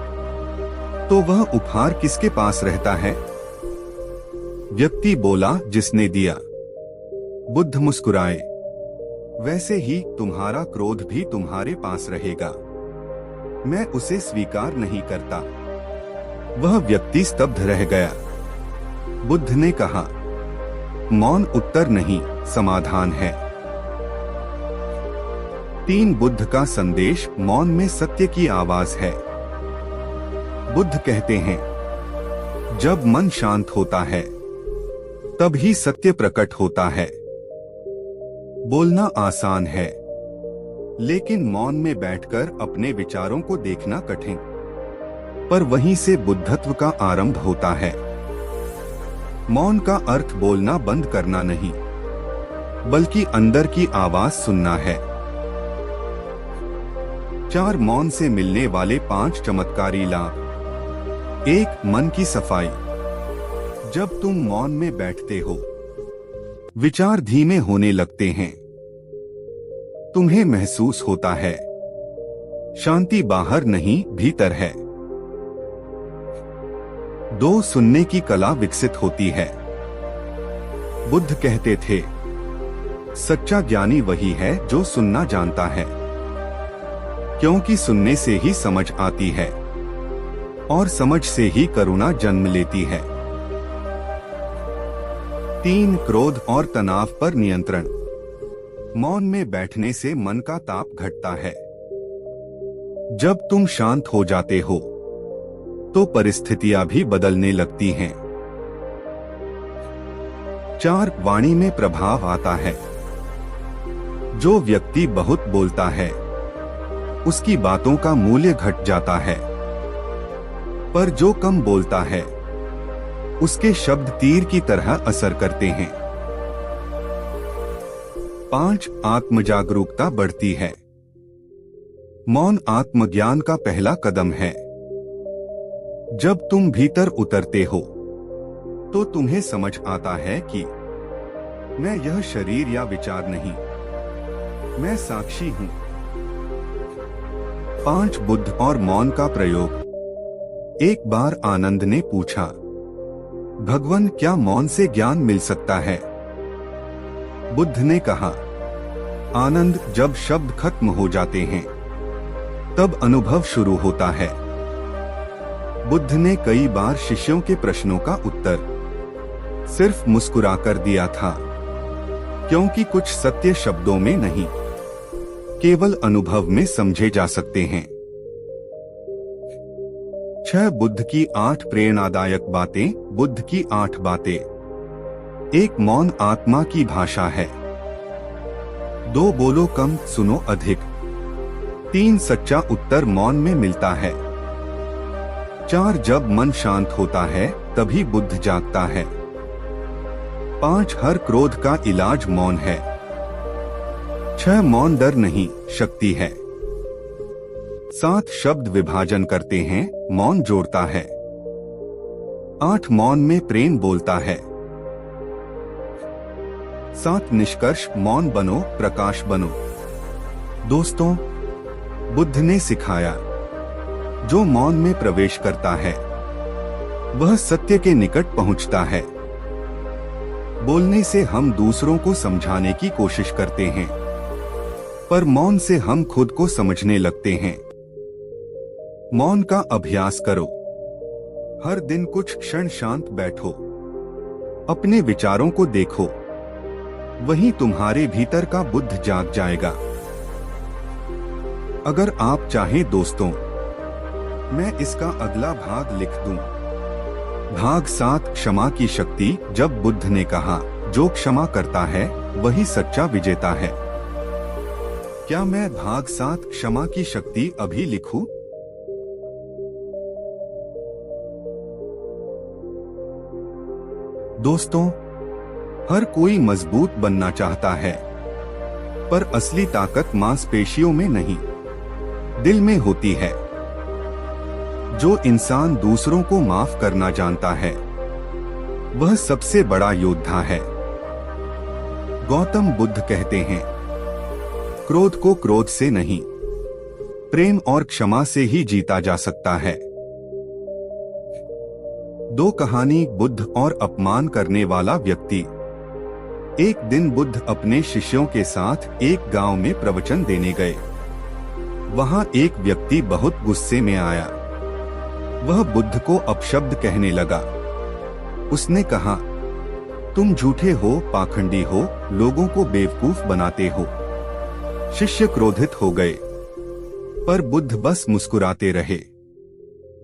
S1: तो वह उपहार किसके पास रहता है? व्यक्ति बोला, जिसने दिया। बुद्ध मुस्कुराए, वैसे ही तुम्हारा क्रोध भी तुम्हारे पास रहेगा। मैं उसे स्वीकार नहीं करता। वह व्यक्ति स्तब्ध रह गया। बुद्ध ने कहा, मौन उत्तर नहीं, समाधान है। 3 बुद्ध का संदेश मौन में सत्य की आवाज है। बुद्ध कहते हैं, जब मन शांत होता है तभी सत्य प्रकट होता है। बोलना आसान है, लेकिन मौन में बैठकर अपने विचारों को देखना कठिन। पर वहीं से बुद्धत्व का आरंभ होता है। मौन का अर्थ बोलना बंद करना नहीं, बल्कि अंदर की आवाज सुनना है। 4 मौन से मिलने वाले 5 चमत्कारी लाभ। 1. मन की सफाई। जब तुम मौन में बैठते हो, विचार धीमे होने लगते हैं। तुम्हें महसूस होता है, शांति बाहर नहीं, भीतर है। 2. सुनने की कला विकसित होती है। बुद्ध कहते थे, सच्चा ज्ञानी वही है जो सुनना जानता है, क्योंकि सुनने से ही समझ आती है और समझ से ही करुणा जन्म लेती है। 3. क्रोध और तनाव पर नियंत्रण। मौन में बैठने से मन का ताप घटता है। जब तुम शांत हो जाते हो, तो परिस्थितियां भी बदलने लगती हैं। 4. वाणी में प्रभाव आता है। जो व्यक्ति बहुत बोलता है, उसकी बातों का मूल्य घट जाता है, पर जो कम बोलता है, उसके शब्द तीर की तरह असर करते हैं। 5. आत्मजागरूकता बढ़ती है। मौन आत्मज्ञान का पहला कदम है। जब तुम भीतर उतरते हो, तो तुम्हें समझ आता है कि मैं यह शरीर या विचार नहीं, मैं साक्षी हूं। 5. बुद्ध और मौन का प्रयोग। एक बार आनंद ने पूछा, भगवान क्या मौन से ज्ञान मिल सकता है? बुद्ध ने कहा, आनंद, जब शब्द खत्म हो जाते हैं, तब अनुभव शुरू होता है। बुद्ध ने कई बार शिष्यों के प्रश्नों का उत्तर सिर्फ मुस्कुराकर दिया था, क्योंकि कुछ सत्य शब्दों में नहीं, केवल अनुभव में समझे जा सकते हैं। 6. बुद्ध की 8 प्रेरणादायक बातें। बुद्ध की 8 बातें। 1. मौन आत्मा की भाषा है। 2. बोलो कम, सुनो अधिक। 3. सच्चा उत्तर मौन में मिलता है। 4. जब मन शांत होता है, तभी बुद्ध जागता है। 5. हर क्रोध का इलाज मौन है। 6. मौन डर नहीं, शक्ति है। 7. शब्द विभाजन करते हैं, मौन जोड़ता है। 8. मौन में प्रेम बोलता है। 7. निष्कर्ष, मौन बनो, प्रकाश बनो। दोस्तों, बुद्ध ने सिखाया, जो मौन में प्रवेश करता है, वह सत्य के निकट पहुंचता है। बोलने से हम दूसरों को समझाने की कोशिश करते हैं, पर मौन से हम खुद को समझने लगते हैं। मौन का अभ्यास करो। हर दिन कुछ क्षण शांत बैठो, अपने विचारों को देखो, वहीं तुम्हारे भीतर का बुद्ध जाग जाएगा। अगर आप चाहें दोस्तों, मैं इसका अगला भाग लिख दूं। भाग 7, क्षमा की शक्ति। जब बुद्ध ने कहा, जो क्षमा करता है वही सच्चा विजेता है, क्या मैं भाग 7, क्षमा की शक्ति अभी लिखूं? दोस्तों, हर कोई मजबूत बनना चाहता है, पर असली ताकत मांसपेशियों में नहीं, दिल में होती है। जो इंसान दूसरों को माफ करना जानता है, वह सबसे बड़ा योद्धा है। गौतम बुद्ध कहते हैं, क्रोध को क्रोध से नहीं, प्रेम और क्षमा से ही जीता जा सकता है। दो कहानी, बुद्ध और अपमान करने वाला व्यक्ति। एक दिन बुद्ध अपने शिष्यों के साथ एक गांव में प्रवचन देने गए। वहां एक व्यक्ति बहुत गुस्से में आया। वह बुद्ध को अपशब्द कहने लगा। उसने कहा, तुम झूठे हो, पाखंडी हो, लोगों को बेवकूफ बनाते हो। शिष्य क्रोधित हो गए, पर बुद्ध बस मुस्कुराते रहे।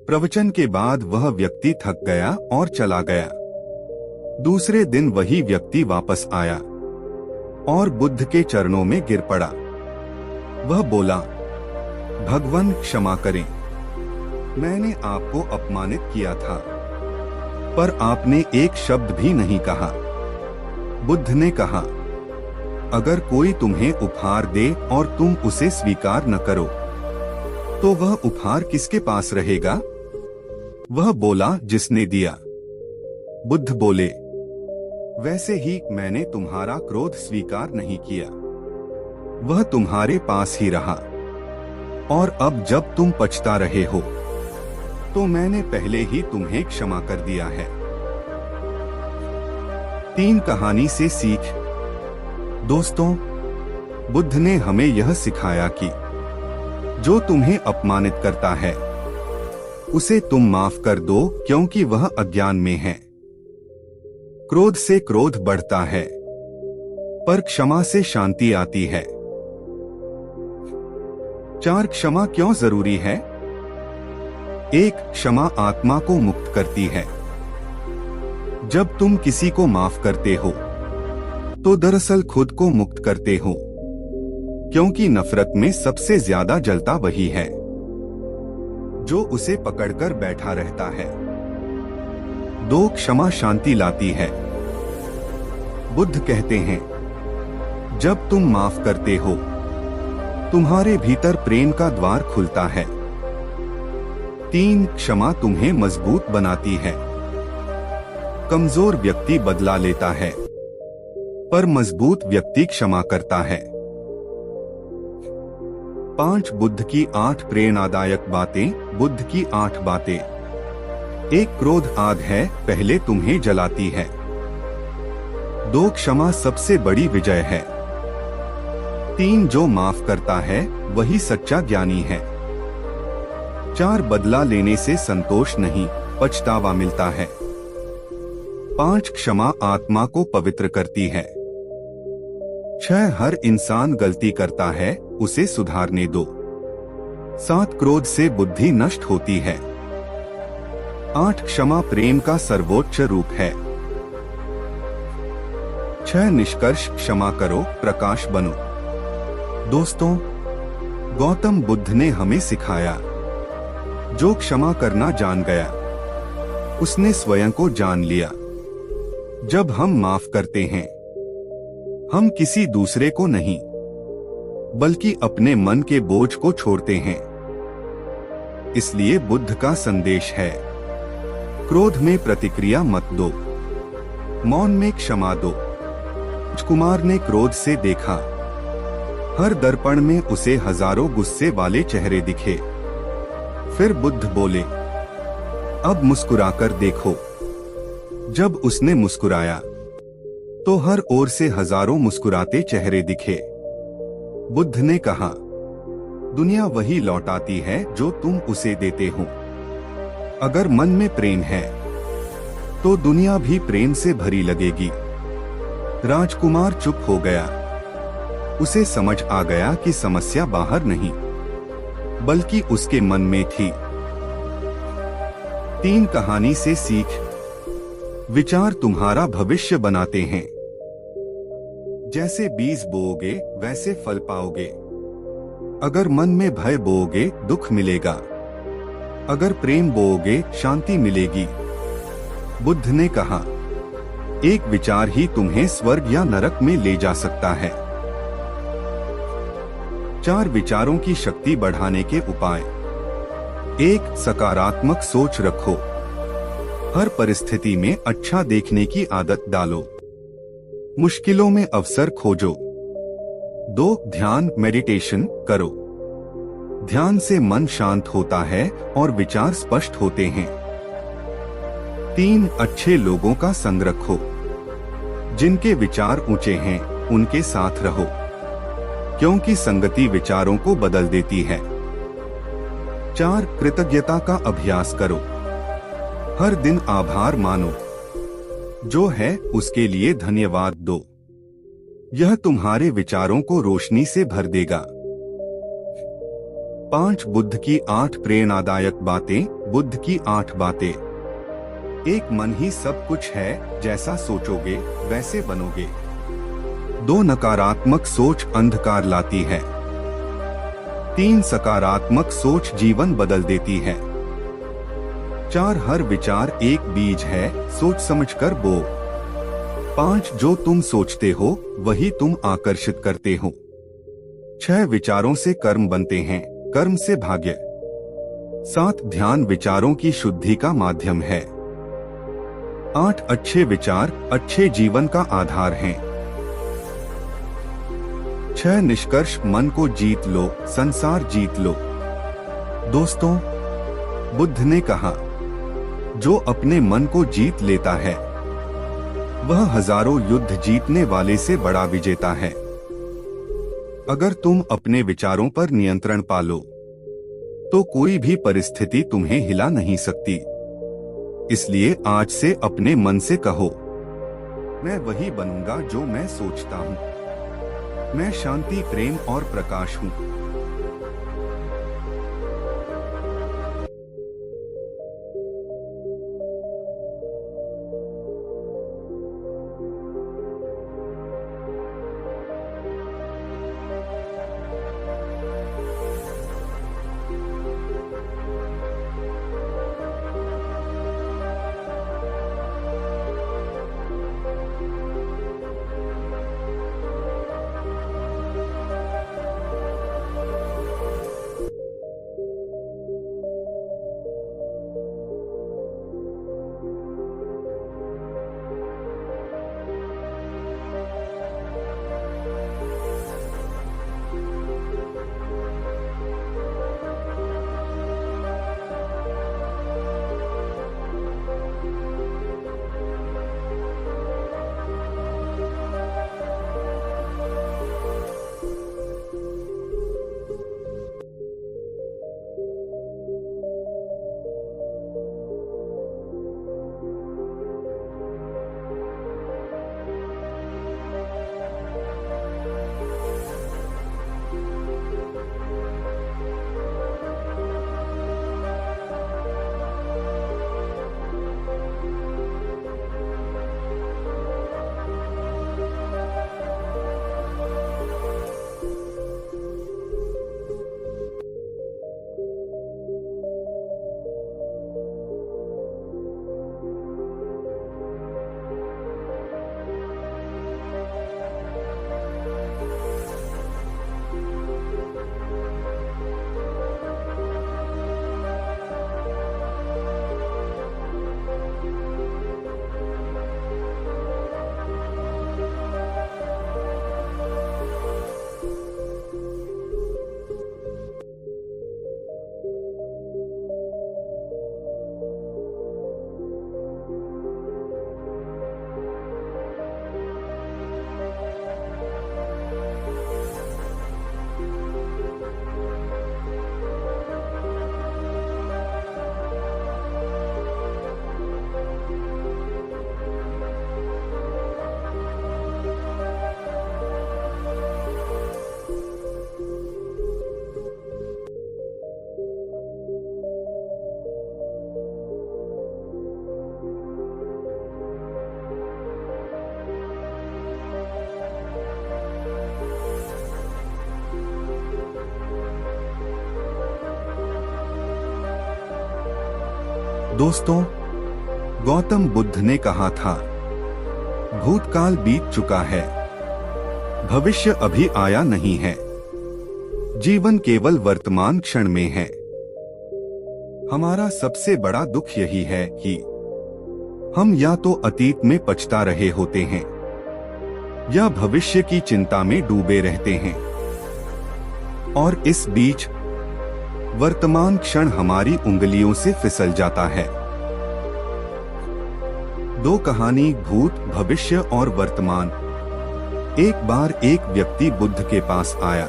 S1: प्रवचन के बाद वह व्यक्ति थक गया और चला गया। दूसरे दिन वही व्यक्ति वापस आया और बुद्ध के चरणों में गिर पड़ा। वह बोला, भगवान क्षमा करें, मैंने आपको अपमानित किया था, पर आपने एक शब्द भी नहीं कहा। बुद्ध ने कहा, अगर कोई तुम्हें उपहार दे और तुम उसे स्वीकार न करो, तो वह उपहार किसके पास रहेगा? वह बोला, जिसने दिया। बुद्ध बोले, वैसे ही मैंने तुम्हारा क्रोध स्वीकार नहीं किया, वह तुम्हारे पास ही रहा, और अब जब तुम पछता रहे हो, तो मैंने पहले ही तुम्हें क्षमा कर दिया है। 3 कहानी से सीख। दोस्तों, बुद्ध ने हमें यह सिखाया कि जो तुम्हें अपमानित करता है, उसे तुम माफ कर दो, क्योंकि वह अज्ञान में है। क्रोध से क्रोध बढ़ता है, पर क्षमा से शांति आती है। 4 क्षमा क्यों जरूरी है? 1. क्षमा आत्मा को मुक्त करती है। जब तुम किसी को माफ करते हो, तो दरअसल खुद को मुक्त करते हो, क्योंकि नफरत में सबसे ज्यादा जलता वही है जो उसे पकड़कर बैठा रहता है। 2. क्षमा शांति लाती है। बुद्ध कहते हैं, जब तुम माफ करते हो, तुम्हारे भीतर प्रेम का द्वार खुलता है। 3. क्षमा तुम्हें मजबूत बनाती है। कमजोर व्यक्ति बदला लेता है, पर मजबूत व्यक्ति क्षमा करता है। 5. बुद्ध की 8 प्रेरणादायक बातें। बुद्ध की 8 बातें। 1. क्रोध आग है, पहले तुम्हें जलाती है। 2. क्षमा सबसे बड़ी विजय है। 3. जो माफ करता है, वही सच्चा ज्ञानी है। 4. बदला लेने से संतोष नहीं, पछतावा मिलता है। 5. क्षमा आत्मा को पवित्र करती है। 6. हर इंसान गलती करता है, उसे सुधारने दो। 7. क्रोध से बुद्धि नष्ट होती है। 8. क्षमा प्रेम का सर्वोच्च रूप है। 6. निष्कर्ष, क्षमा करो, प्रकाश बनो। दोस्तों, गौतम बुद्ध ने हमें सिखाया, जो क्षमा करना जान गया, उसने स्वयं को जान लिया। जब हम माफ करते हैं, हम किसी दूसरे को नहीं, बल्कि अपने मन के बोझ को छोड़ते हैं। इसलिए बुद्ध का संदेश है, क्रोध में प्रतिक्रिया मत दो, मौन में क्षमा दो। राजकुमार ने क्रोध से देखा, हर दर्पण में उसे हजारों गुस्से वाले चेहरे दिखे। फिर बुद्ध बोले, अब मुस्कुराकर देखो। जब उसने मुस्कुराया, तो हर ओर से हजारों मुस्कुराते चेहरे दिखे। बुद्ध ने कहा, दुनिया वही लौटाती है जो तुम उसे देते हो। अगर मन में प्रेम है, तो दुनिया भी प्रेम से भरी लगेगी। राजकुमार चुप हो गया। उसे समझ आ गया कि समस्या बाहर नहीं, बल्कि उसके मन में थी। 3 कहानी से सीख। विचार तुम्हारा भविष्य बनाते हैं। जैसे बीज बोओगे, वैसे फल पाओगे। अगर मन में भय बोओगे, दुख मिलेगा। अगर प्रेम बोओगे, शांति मिलेगी। बुद्ध ने कहा, एक विचार ही तुम्हें स्वर्ग या नरक में ले जा सकता है। 4 विचारों की शक्ति बढ़ाने के उपाय। 1. सकारात्मक सोच रखो। हर परिस्थिति में अच्छा देखने की आदत डालो। मुश्किलों में अवसर खोजो। 2. ध्यान मेडिटेशन करो। ध्यान से मन शांत होता है और विचार स्पष्ट होते हैं। 3. अच्छे लोगों का संग रखो। जिनके विचार ऊंचे हैं, उनके साथ रहो, क्योंकि संगति विचारों को बदल देती है। 4. कृतज्ञता का अभ्यास करो। हर दिन आभार मानो। जो है उसके लिए धन्यवाद दो। यह तुम्हारे विचारों को रोशनी से भर देगा। 5. बुद्ध की 8 प्रेरणादायक बातें। बुद्ध की 8 बातें। 1. मन ही सब कुछ है, जैसा सोचोगे वैसे बनोगे। 2. नकारात्मक सोच अंधकार लाती है। 3. सकारात्मक सोच जीवन बदल देती है। 4. हर विचार एक बीज है, सोच समझकर बो। 5. जो तुम सोचते हो वही तुम आकर्षित करते हो। 6. विचारों से कर्म बनते हैं, कर्म से भाग्य। 7. ध्यान विचारों की शुद्धि का माध्यम है। 8. अच्छे विचार अच्छे जीवन का आधार हैं। 6. निष्कर्ष मन को जीत लो, संसार जीत लो। दोस्तों, बुद्ध ने कहा, जो अपने मन को जीत लेता है वह हजारों युद्ध जीतने वाले से बड़ा विजेता है। अगर तुम अपने विचारों पर नियंत्रण पालो तो कोई भी परिस्थिति तुम्हें हिला नहीं सकती। इसलिए आज से अपने मन से कहो, मैं वही बनूंगा जो मैं सोचता हूँ। मैं शांति, प्रेम और प्रकाश हूँ। दोस्तों, गौतम बुद्ध ने कहा था, भूतकाल बीत चुका है, भविष्य अभी आया नहीं है। जीवन केवल वर्तमान क्षण में है। हमारा सबसे बड़ा दुख यही है कि हम या तो अतीत में पछता रहे होते हैं या भविष्य की चिंता में डूबे रहते हैं, और इस बीच वर्तमान क्षण हमारी उंगलियों से फिसल जाता है। दो कहानी, भूत, भविष्य और वर्तमान। एक बार एक व्यक्ति बुद्ध के पास आया।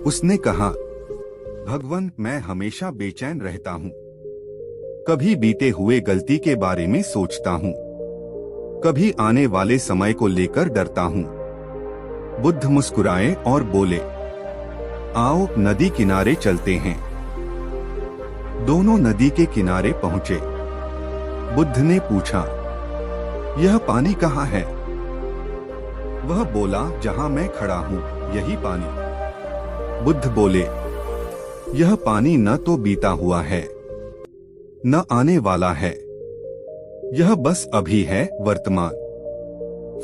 S1: उसने कहा, भगवान, मैं हमेशा बेचैन रहता हूँ। कभी बीते हुए गलती के बारे में सोचता हूँ, कभी आने वाले समय को लेकर डरता हूँ। बुद्ध मुस्कुराए और बोले, आओ नदी किनारे चलते हैं। दोनों नदी के किनारे पहुंचे। बुद्ध ने पूछा, यह पानी कहाँ है? वह बोला, जहां मैं खड़ा हूं, यही पानी। बुद्ध बोले, यह पानी न तो बीता हुआ है, न आने वाला है, यह बस अभी है, वर्तमान।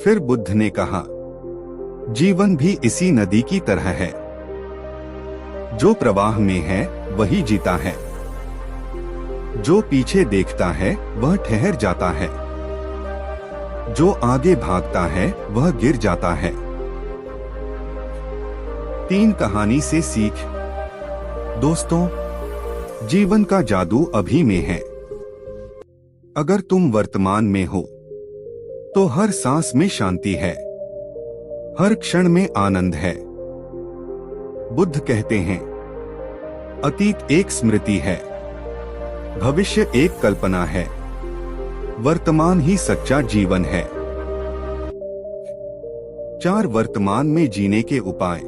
S1: फिर बुद्ध ने कहा, जीवन भी इसी नदी की तरह है। जो प्रवाह में है वही जीता है, जो पीछे देखता है वह ठहर जाता है, जो आगे भागता है वह गिर जाता है। 3 कहानी से सीख। दोस्तों, जीवन का जादू अभी में है। अगर तुम वर्तमान में हो तो हर सांस में शांति है, हर क्षण में आनंद है। बुद्ध कहते हैं, अतीत एक स्मृति है, भविष्य एक कल्पना है, वर्तमान ही सच्चा जीवन है। 4 वर्तमान में जीने के उपाय।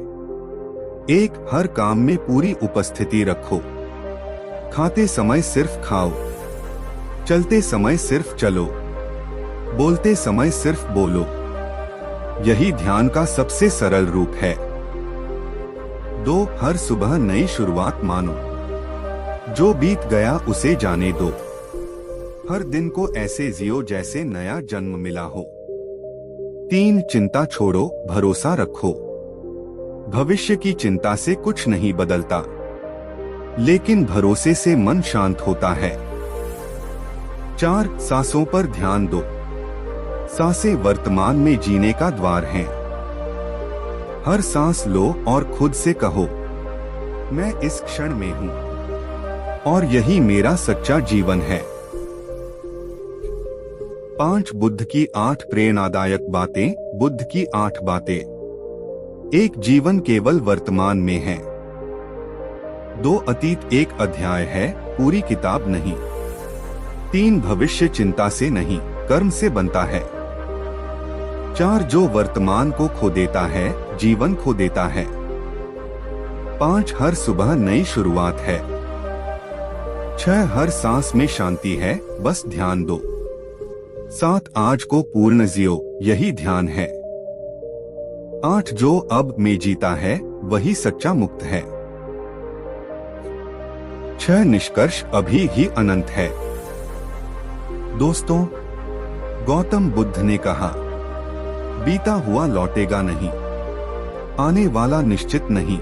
S1: 1. हर काम में पूरी उपस्थिति रखो। खाते समय सिर्फ खाओ, चलते समय सिर्फ चलो, बोलते समय सिर्फ बोलो। यही ध्यान का सबसे सरल रूप है। 2. हर सुबह नई शुरुआत मानो। जो बीत गया उसे जाने दो। हर दिन को ऐसे जियो जैसे नया जन्म मिला हो। 3. चिंता छोड़ो, भरोसा रखो। भविष्य की चिंता से कुछ नहीं बदलता, लेकिन भरोसे से मन शांत होता है। 4. सांसों पर ध्यान दो। सांसें वर्तमान में जीने का द्वार हैं। हर सांस लो और खुद से कहो, मैं इस क्षण में हूं और यही मेरा सच्चा जीवन है। 5. बुद्ध की 8 प्रेरणादायक बातें। बुद्ध की 8 बातें। 1. जीवन केवल वर्तमान में है। 2. अतीत एक अध्याय है, पूरी किताब नहीं। 3. भविष्य चिंता से नहीं, कर्म से बनता है। 4. जो वर्तमान को खो देता है, जीवन खो देता है। 5. हर सुबह नई शुरुआत है। 6. हर सांस में शांति है, बस ध्यान दो। 7. आज को पूर्ण जियो, यही ध्यान है। 8. जो अब में जीता है वही सच्चा मुक्त है। 6. निष्कर्ष अभी ही अनंत है। दोस्तों, गौतम बुद्ध ने कहा, बीता हुआ लौटेगा नहीं, आने वाला निश्चित नहीं,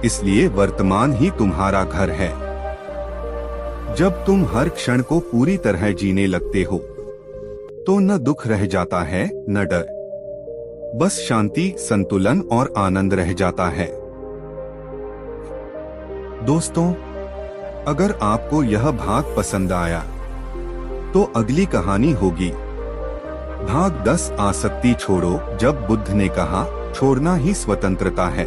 S1: इसलिए वर्तमान ही तुम्हारा घर है। जब तुम हर क्षण को पूरी तरह जीने लगते हो तो न दुख रह जाता है न डर, बस शांति, संतुलन और आनंद रह जाता है। दोस्तों, अगर आपको यह भाग पसंद आया तो अगली कहानी होगी भाग 10, आसक्ति छोड़ो, जब बुद्ध ने कहा छोड़ना ही स्वतंत्रता है।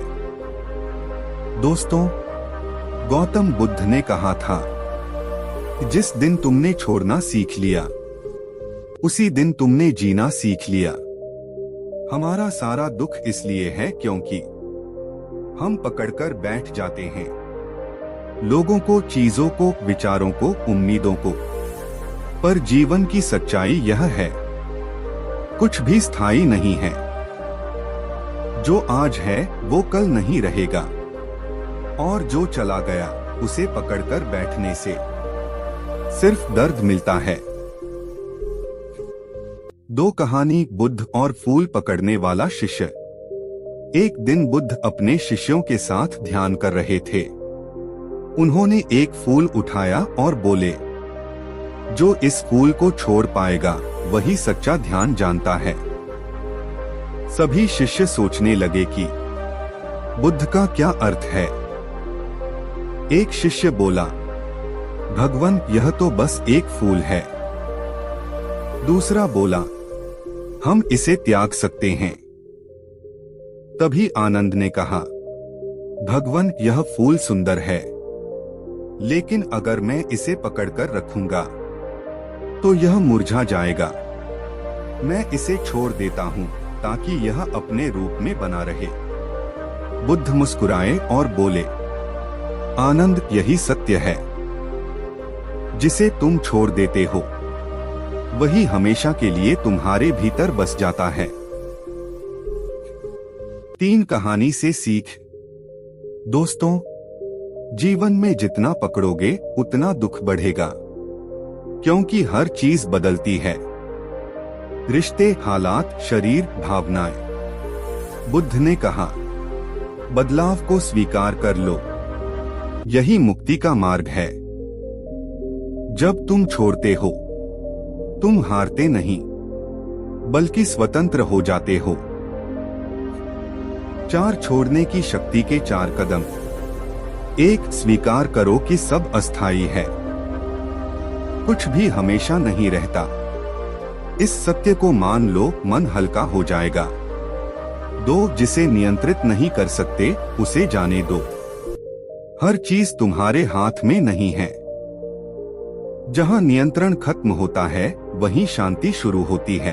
S1: दोस्तों, गौतम बुद्ध ने कहा था, जिस दिन तुमने छोड़ना सीख लिया उसी दिन तुमने जीना सीख लिया। हमारा सारा दुख इसलिए है क्योंकि हम पकड़कर बैठ जाते हैं लोगों को, चीजों को, विचारों को, उम्मीदों को। पर जीवन की सच्चाई यह है, कुछ भी स्थायी नहीं है। जो आज है वो कल नहीं रहेगा, और जो चला गया उसे पकड़कर बैठने से सिर्फ दर्द मिलता है। दो कहानी बुद्ध और फूल पकड़ने वाला शिष्य। एक दिन बुद्ध अपने शिष्यों के साथ ध्यान कर रहे थे। उन्होंने एक फूल उठाया और बोले, जो इस फूल को छोड़ पाएगा वही सच्चा ध्यान जानता है। सभी शिष्य सोचने लगे कि बुद्ध का क्या अर्थ है। एक शिष्य बोला, भगवान यह तो बस एक फूल है। दूसरा बोला, हम इसे त्याग सकते हैं। तभी आनंद ने कहा, भगवान यह फूल सुंदर है, लेकिन अगर मैं इसे पकड़कर रखूंगा तो यह मुरझा जाएगा। मैं इसे छोड़ देता हूं ताकि यह अपने रूप में बना रहे। बुद्ध मुस्कुराए और बोले, आनंद यही सत्य है। जिसे तुम छोड़ देते हो वही हमेशा के लिए तुम्हारे भीतर बस जाता है। 3 कहानी से सीख। दोस्तों, जीवन में जितना पकड़ोगे उतना दुख बढ़ेगा, क्योंकि हर चीज बदलती है। रिश्ते, हालात, शरीर, भावनाएं। बुद्ध ने कहा, बदलाव को स्वीकार कर लो, यही मुक्ति का मार्ग है। जब तुम छोड़ते हो तुम हारते नहीं, बल्कि स्वतंत्र हो जाते हो। 4 छोड़ने की शक्ति के 4 कदम। 1 स्वीकार करो कि सब अस्थायी है, कुछ भी हमेशा नहीं रहता। इस सत्य को मान लो, मन हल्का हो जाएगा। 2 जिसे नियंत्रित नहीं कर सकते उसे जाने दो। हर चीज तुम्हारे हाथ में नहीं है। जहां नियंत्रण खत्म होता है वहीं शांति शुरू होती है।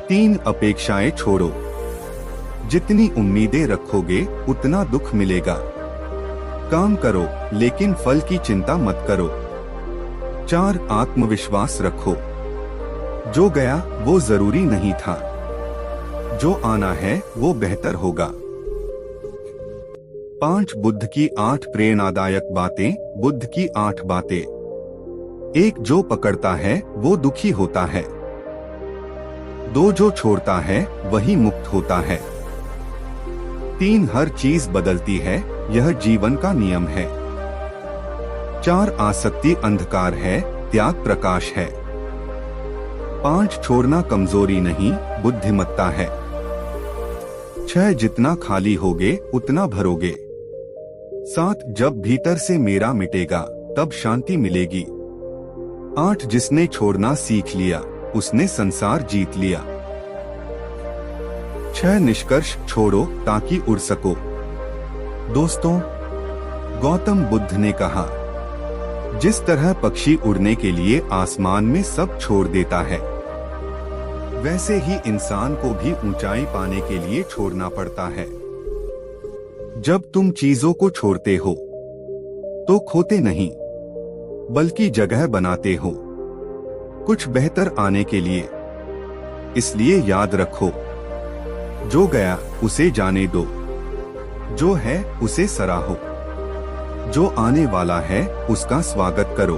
S1: 3 अपेक्षाएं छोड़ो। जितनी उम्मीदें रखोगे उतना दुख मिलेगा। काम करो लेकिन फल की चिंता मत करो। 4 आत्मविश्वास रखो। जो गया वो जरूरी नहीं था, जो आना है वो बेहतर होगा। 5 बुद्ध की 8 प्रेरणादायक बातें। बुद्ध की 8 बातें। 1 जो पकड़ता है वो दुखी होता है। 2 जो छोड़ता है वही मुक्त होता है। 3 हर चीज बदलती है, यह जीवन का नियम है। 4 आसक्ति अंधकार है, त्याग प्रकाश है। 5 छोड़ना कमजोरी नहीं, बुद्धिमत्ता है। 6 जितना खाली होगे उतना भरोगे। 7 जब भीतर से मेरा मिटेगा तब शांति मिलेगी। 8 जिसने छोड़ना सीख लिया उसने संसार जीत लिया। 6 निष्कर्ष छोड़ो ताकि उड़ सको। दोस्तों, गौतम बुद्ध ने कहा, जिस तरह पक्षी उड़ने के लिए आसमान में सब छोड़ देता है, वैसे ही इंसान को भी ऊंचाई पाने के लिए छोड़ना पड़ता है। जब तुम चीजों को छोड़ते हो तो खोते नहीं, बल्कि जगह बनाते हो कुछ बेहतर आने के लिए। इसलिए याद रखो, जो गया उसे जाने दो, जो है उसे सराहो, जो आने वाला है उसका स्वागत करो।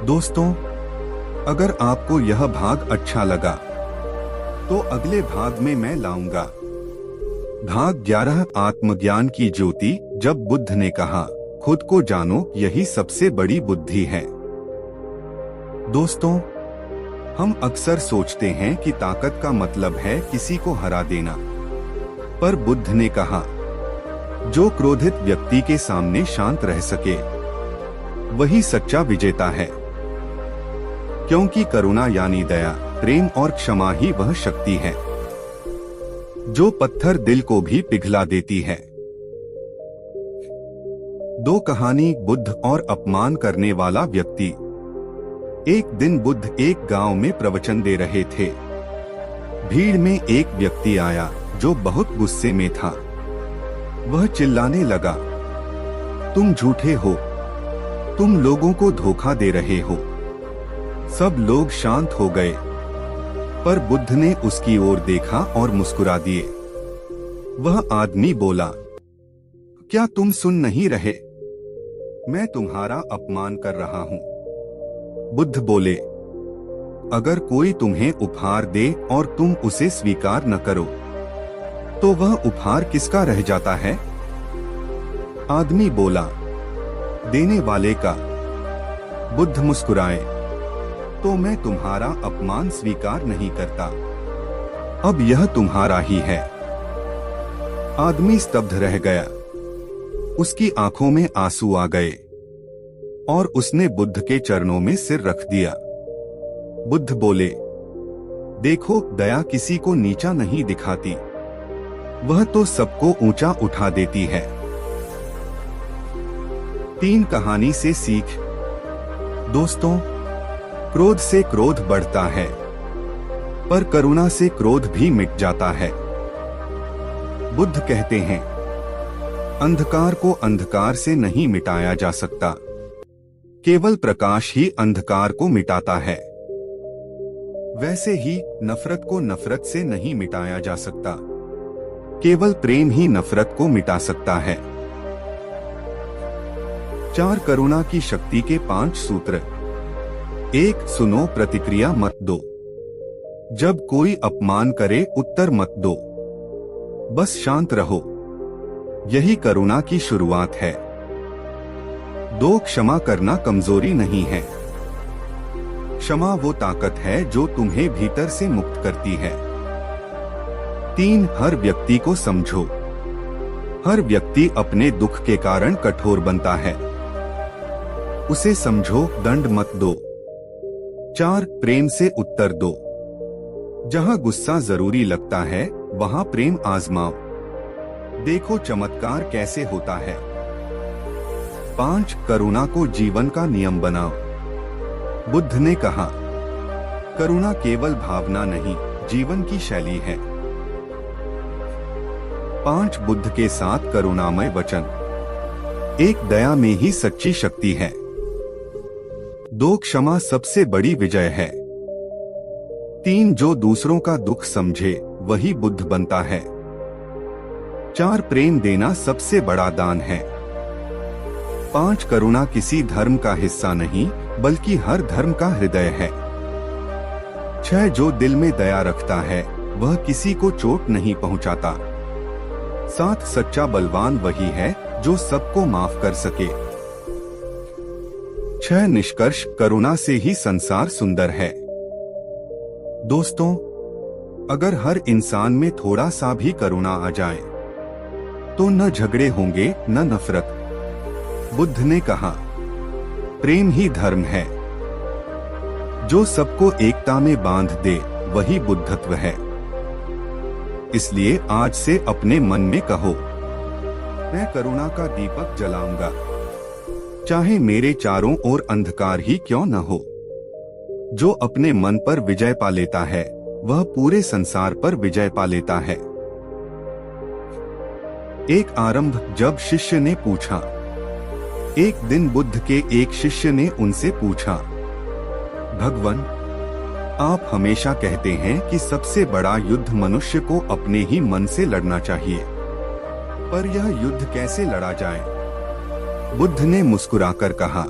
S1: दोस्तों, अगर आपको यह भाग अच्छा लगा तो अगले भाग में मैं लाऊंगा भाग 11 आत्मज्ञान की ज्योति। जब बुद्ध ने कहा, खुद को जानो, यही सबसे बड़ी बुद्धि है। दोस्तों, हम अक्सर सोचते हैं कि ताकत का मतलब है किसी को हरा देना, पर बुद्ध ने कहा, जो क्रोधित व्यक्ति के सामने शांत रह सके वही सच्चा विजेता है। क्योंकि करुणा यानी दया, प्रेम और क्षमा ही वह शक्ति है जो पत्थर दिल को भी पिघला देती है। 2 कहानी बुद्ध और अपमान करने वाला व्यक्ति। एक दिन बुद्ध एक गांव में प्रवचन दे रहे थे। भीड़ में एक व्यक्ति आया जो बहुत गुस्से में था। वह चिल्लाने लगा, तुम झूठे हो, तुम लोगों को धोखा दे रहे हो। सब लोग शांत हो गए, पर बुद्ध ने उसकी ओर देखा और मुस्कुरा दिए। वह आदमी बोला, क्या तुम सुन नहीं रहे? मैं तुम्हारा अपमान कर रहा हूं। बुद्ध बोले, अगर कोई तुम्हें उपहार दे और तुम उसे स्वीकार न करो, तो वह उपहार किसका रह जाता है? आदमी बोला, देने वाले का। बुद्ध मुस्कुराए, तो मैं तुम्हारा अपमान स्वीकार नहीं करता। अब यह तुम्हारा ही है। आदमी स्तब्ध रह गया। उसकी आंखों में आंसू आ गए और उसने बुद्ध के चरणों में सिर रख दिया। बुद्ध बोले, देखो, दया किसी को नीचा नहीं दिखाती, वह तो सबको ऊंचा उठा देती है। 3 कहानी से सीख। दोस्तों, क्रोध से क्रोध बढ़ता है, पर करुणा से क्रोध भी मिट जाता है। बुद्ध कहते हैं, अंधकार को अंधकार से नहीं मिटाया जा सकता, केवल प्रकाश ही अंधकार को मिटाता है। वैसे ही नफरत को नफरत से नहीं मिटाया जा सकता, केवल प्रेम ही नफरत को मिटा सकता है। 4 करुणा की शक्ति के 5 सूत्र। 1. सुनो, प्रतिक्रिया मत दो। जब कोई अपमान करे उत्तर मत दो, बस शांत रहो। यही करुणा की शुरुआत है। 2. क्षमा करना कमजोरी नहीं है। क्षमा वो ताकत है जो तुम्हें भीतर से मुक्त करती है। 3. हर व्यक्ति को समझो। हर व्यक्ति अपने दुख के कारण कठोर बनता है, उसे समझो, दंड मत दो। 4. प्रेम से उत्तर दो। जहां गुस्सा जरूरी लगता है, वहां प्रेम आजमाओ, देखो चमत्कार कैसे होता है। 5. करुणा को जीवन का नियम बनाओ। बुद्ध ने कहा, करुणा केवल भावना नहीं, जीवन की शैली है। 5 बुद्ध के 7 करुणामय वचन। 1. दया में ही सच्ची शक्ति है। 2. क्षमा सबसे बड़ी विजय है। 3. जो दूसरों का दुख समझे वही बुद्ध बनता है। 4. प्रेम देना सबसे बड़ा दान है। 5. करुणा किसी धर्म का हिस्सा नहीं, बल्कि हर धर्म का हृदय है। 6. जो दिल में दया रखता है वह किसी को चोट नहीं पहुंचाता। 7. सच्चा बलवान वही है जो सबको माफ कर सके। 6. निष्कर्ष, करुणा से ही संसार सुंदर है। दोस्तों, अगर हर इंसान में थोड़ा सा भी करुणा आ जाए, तो न झगड़े होंगे न नफरत। बुद्ध ने कहा, प्रेम ही धर्म है। जो सबको एकता में बांध दे वही बुद्धत्व है। इसलिए आज से अपने मन में कहो, मैं करुणा का दीपक जलाऊंगा, चाहे मेरे चारों ओर अंधकार ही क्यों न हो। जो अपने मन पर विजय पा लेता है वह पूरे संसार पर विजय पा लेता है। एक आरंभ। जब शिष्य ने पूछा। एक दिन बुद्ध के एक शिष्य ने उनसे पूछा, भगवान, आप हमेशा कहते हैं कि सबसे बड़ा युद्ध मनुष्य को अपने ही मन से लड़ना चाहिए, पर यह युद्ध कैसे लड़ा जाए? बुद्ध ने मुस्कुराकर कहा,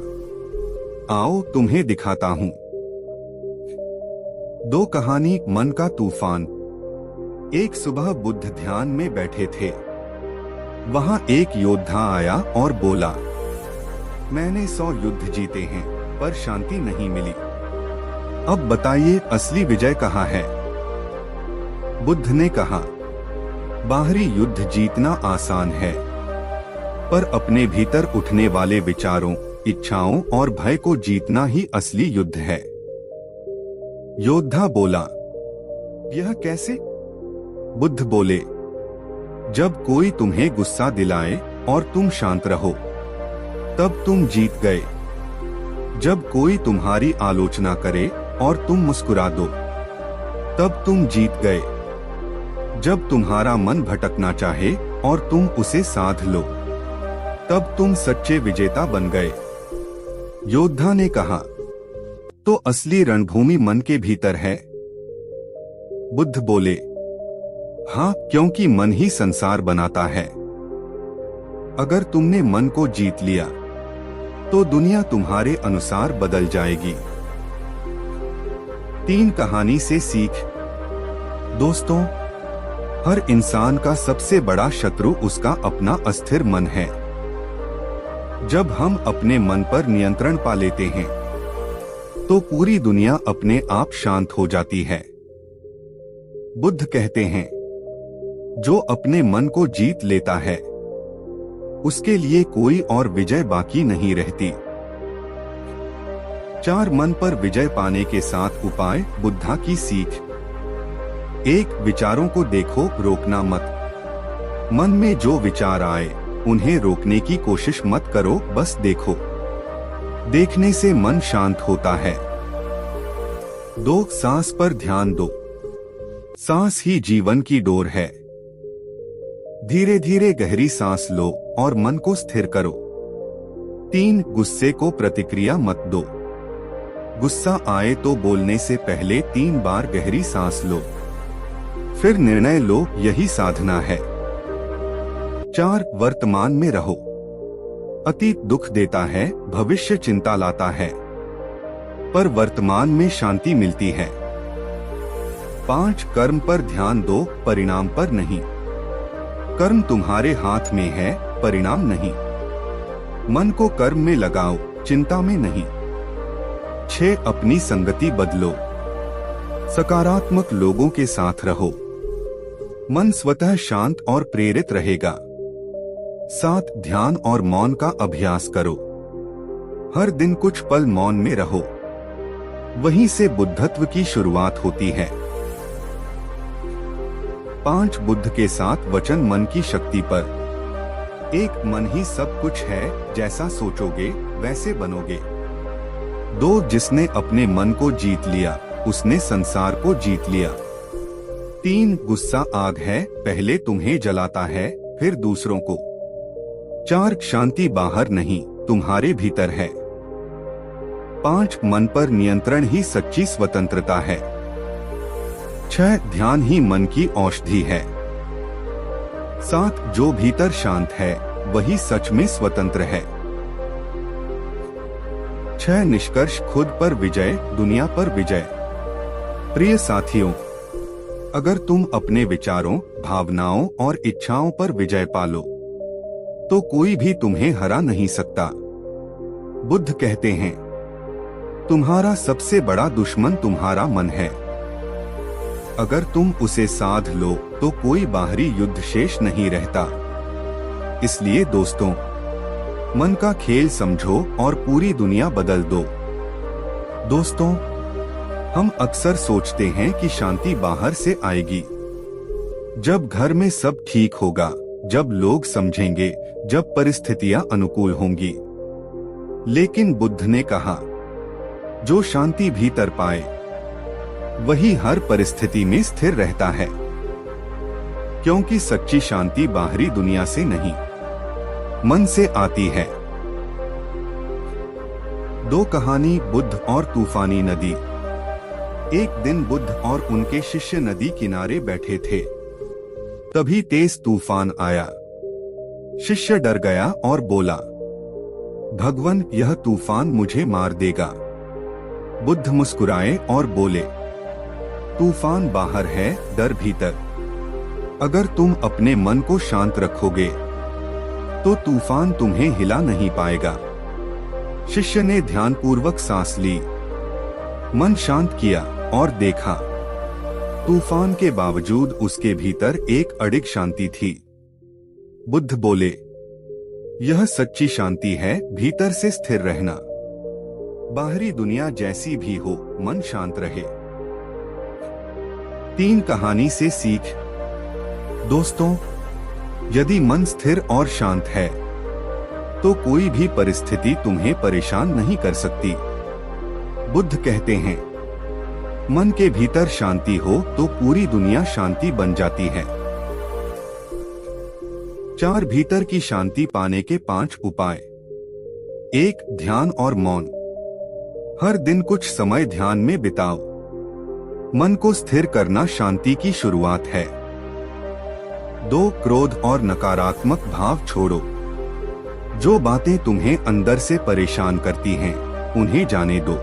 S1: आओ तुम्हें दिखाता हूं। 2 कहानी। मन का तूफान। एक सुबह बुद्ध ध्यान में बैठे थे। वहां एक योद्धा आया और बोला, मैंने 100 युद्ध जीते हैं पर शांति नहीं मिली। अब बताइए असली विजय कहाँ है? बुद्ध ने कहा, बाहरी युद्ध जीतना आसान है, पर अपने भीतर उठने वाले विचारों, इच्छाओं और भय को जीतना ही असली युद्ध है। योद्धा बोला, यह कैसे? बुद्ध बोले, जब कोई तुम्हें गुस्सा दिलाए और तुम शांत रहो, तब तुम जीत गए। जब कोई तुम्हारी आलोचना करे और तुम मुस्कुरा दो, तब तुम जीत गए। जब तुम्हारा मन भटकना चाहे और तुम उसे साध लो, तब तुम सच्चे विजेता बन गए। योद्धा ने कहा, तो असली रणभूमि मन के भीतर है? बुद्ध बोले, हाँ, क्योंकि मन ही संसार बनाता है। अगर तुमने मन को जीत लिया, तो दुनिया तुम्हारे अनुसार बदल जाएगी। 3 कहानी से सीख। दोस्तों, हर इंसान का सबसे बड़ा शत्रु उसका अपना अस्थिर मन है। जब हम अपने मन पर नियंत्रण पा लेते हैं तो पूरी दुनिया अपने आप शांत हो जाती है। बुद्ध कहते हैं, जो अपने मन को जीत लेता है उसके लिए कोई और विजय बाकी नहीं रहती। 4 मन पर विजय पाने के 7 उपाय बुद्धा की सीख। 1 विचारों को देखो, रोकना मत। मन में जो विचार आए उन्हें रोकने की कोशिश मत करो, बस देखो। देखने से मन शांत होता है। 2 सांस पर ध्यान दो। सांस ही जीवन की डोर है। धीरे धीरे गहरी सांस लो और मन को स्थिर करो। 3 गुस्से को प्रतिक्रिया मत दो। गुस्सा आए तो बोलने से पहले 3 बार गहरी सांस लो, फिर निर्णय लो, यही साधना है। 4 वर्तमान में रहो। अतीत दुख देता है, भविष्य चिंता लाता है, पर वर्तमान में शांति मिलती है। 5 कर्म पर ध्यान दो, परिणाम पर नहीं। कर्म तुम्हारे हाथ में है, परिणाम नहीं। मन को कर्म में लगाओ, चिंता में नहीं। 6 अपनी संगति बदलो। सकारात्मक लोगों के साथ रहो। मन स्वतः शांत और प्रेरित रहेगा। 7 ध्यान और मौन का अभ्यास करो। हर दिन कुछ पल मौन में रहो, वहीं से बुद्धत्व की शुरुआत होती है। 5 बुद्ध के 7 वचन मन की शक्ति पर। 1 मन ही सब कुछ है, जैसा सोचोगे वैसे बनोगे। 2 जिसने अपने मन को जीत लिया उसने संसार को जीत लिया। 3 गुस्सा आग है, पहले तुम्हें जलाता है फिर दूसरों को। 4 शांति बाहर नहीं, तुम्हारे भीतर है। 5 मन पर नियंत्रण ही सच्ची स्वतंत्रता है। 6 ध्यान ही मन की औषधि है। 7 जो भीतर शांत है वही सच में स्वतंत्र है। 6 निष्कर्ष खुद पर विजय, दुनिया पर विजय। प्रिय साथियों, अगर तुम अपने विचारों, भावनाओं और इच्छाओं पर विजय पालो तो कोई भी तुम्हें हरा नहीं सकता। बुद्ध कहते हैं, तुम्हारा सबसे बड़ा दुश्मन तुम्हारा मन है। अगर तुम उसे साध लो तो कोई बाहरी युद्ध शेष नहीं रहता। इसलिए दोस्तों, मन का खेल समझो और पूरी दुनिया बदल दो। दोस्तों, हम अक्सर सोचते हैं कि शांति बाहर से आएगी, जब घर में सब ठीक होगा, जब लोग समझेंगे, जब परिस्थितियां अनुकूल होंगी। लेकिन बुद्ध ने कहा, जो शांति भीतर पाए वही हर परिस्थिति में स्थिर रहता है, क्योंकि सच्ची शांति बाहरी दुनिया से नहीं, मन से आती है। 2 कहानी, बुद्ध और तूफानी नदी। एक दिन बुद्ध और उनके शिष्य नदी किनारे बैठे थे। तभी तेज तूफान आया। शिष्य डर गया और बोला, भगवान, यह तूफान मुझे मार देगा। बुद्ध मुस्कुराए और बोले, तूफान बाहर है, डर भीतर। अगर तुम अपने मन को शांत रखोगे तो तूफान तुम्हें हिला नहीं पाएगा। शिष्य ने ध्यानपूर्वक सांस ली, मन शांत किया और देखा, तूफान के बावजूद उसके भीतर एक अडिग शांति थी। बुद्ध बोले, यह सच्ची शांति है, भीतर से स्थिर रहना। बाहरी दुनिया जैसी भी हो, मन शांत रहे। 3 कहानी से सीख। दोस्तों, यदि मन स्थिर और शांत है तो कोई भी परिस्थिति तुम्हें परेशान नहीं कर सकती। बुद्ध कहते हैं, मन के भीतर शांति हो तो पूरी दुनिया शांति बन जाती है। 4 भीतर की शांति पाने के 5 उपाय। 1 ध्यान और मौन। हर दिन कुछ समय ध्यान में बिताओ। मन को स्थिर करना शांति की शुरुआत है। 2 क्रोध और नकारात्मक भाव छोड़ो। जो बातें तुम्हें अंदर से परेशान करती हैं, उन्हें जाने दो।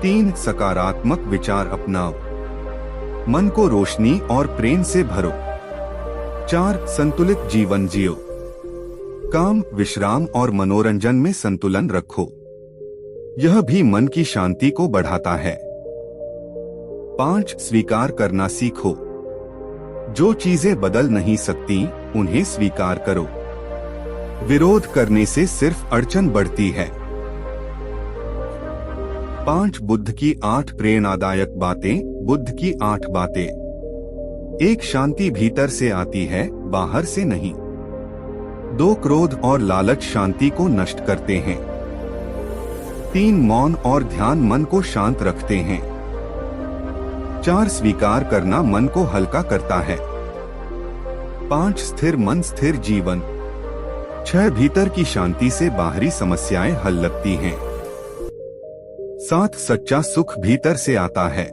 S1: 3 सकारात्मक विचार अपनाओ। मन को रोशनी और प्रेम से भरो। 4 संतुलित जीवन जियो। काम, विश्राम और मनोरंजन में संतुलन रखो, यह भी मन की शांति को बढ़ाता है। 5 स्वीकार करना सीखो। जो चीजें बदल नहीं सकती उन्हें स्वीकार करो। विरोध करने से सिर्फ अड़चन बढ़ती है। 5 बुद्ध की 8 प्रेरणादायक बातें। बुद्ध की 8 बातें। 1 शांति भीतर से आती है, बाहर से नहीं। 2 क्रोध और लालच शांति को नष्ट करते हैं। 3 मौन और ध्यान मन को शांत रखते हैं। 4 स्वीकार करना मन को हल्का करता है। 5 स्थिर मन स्थिर जीवन। 6 भीतर की शांति से बाहरी समस्याएं हल लगती हैं। 7 सच्चा सुख भीतर से आता है।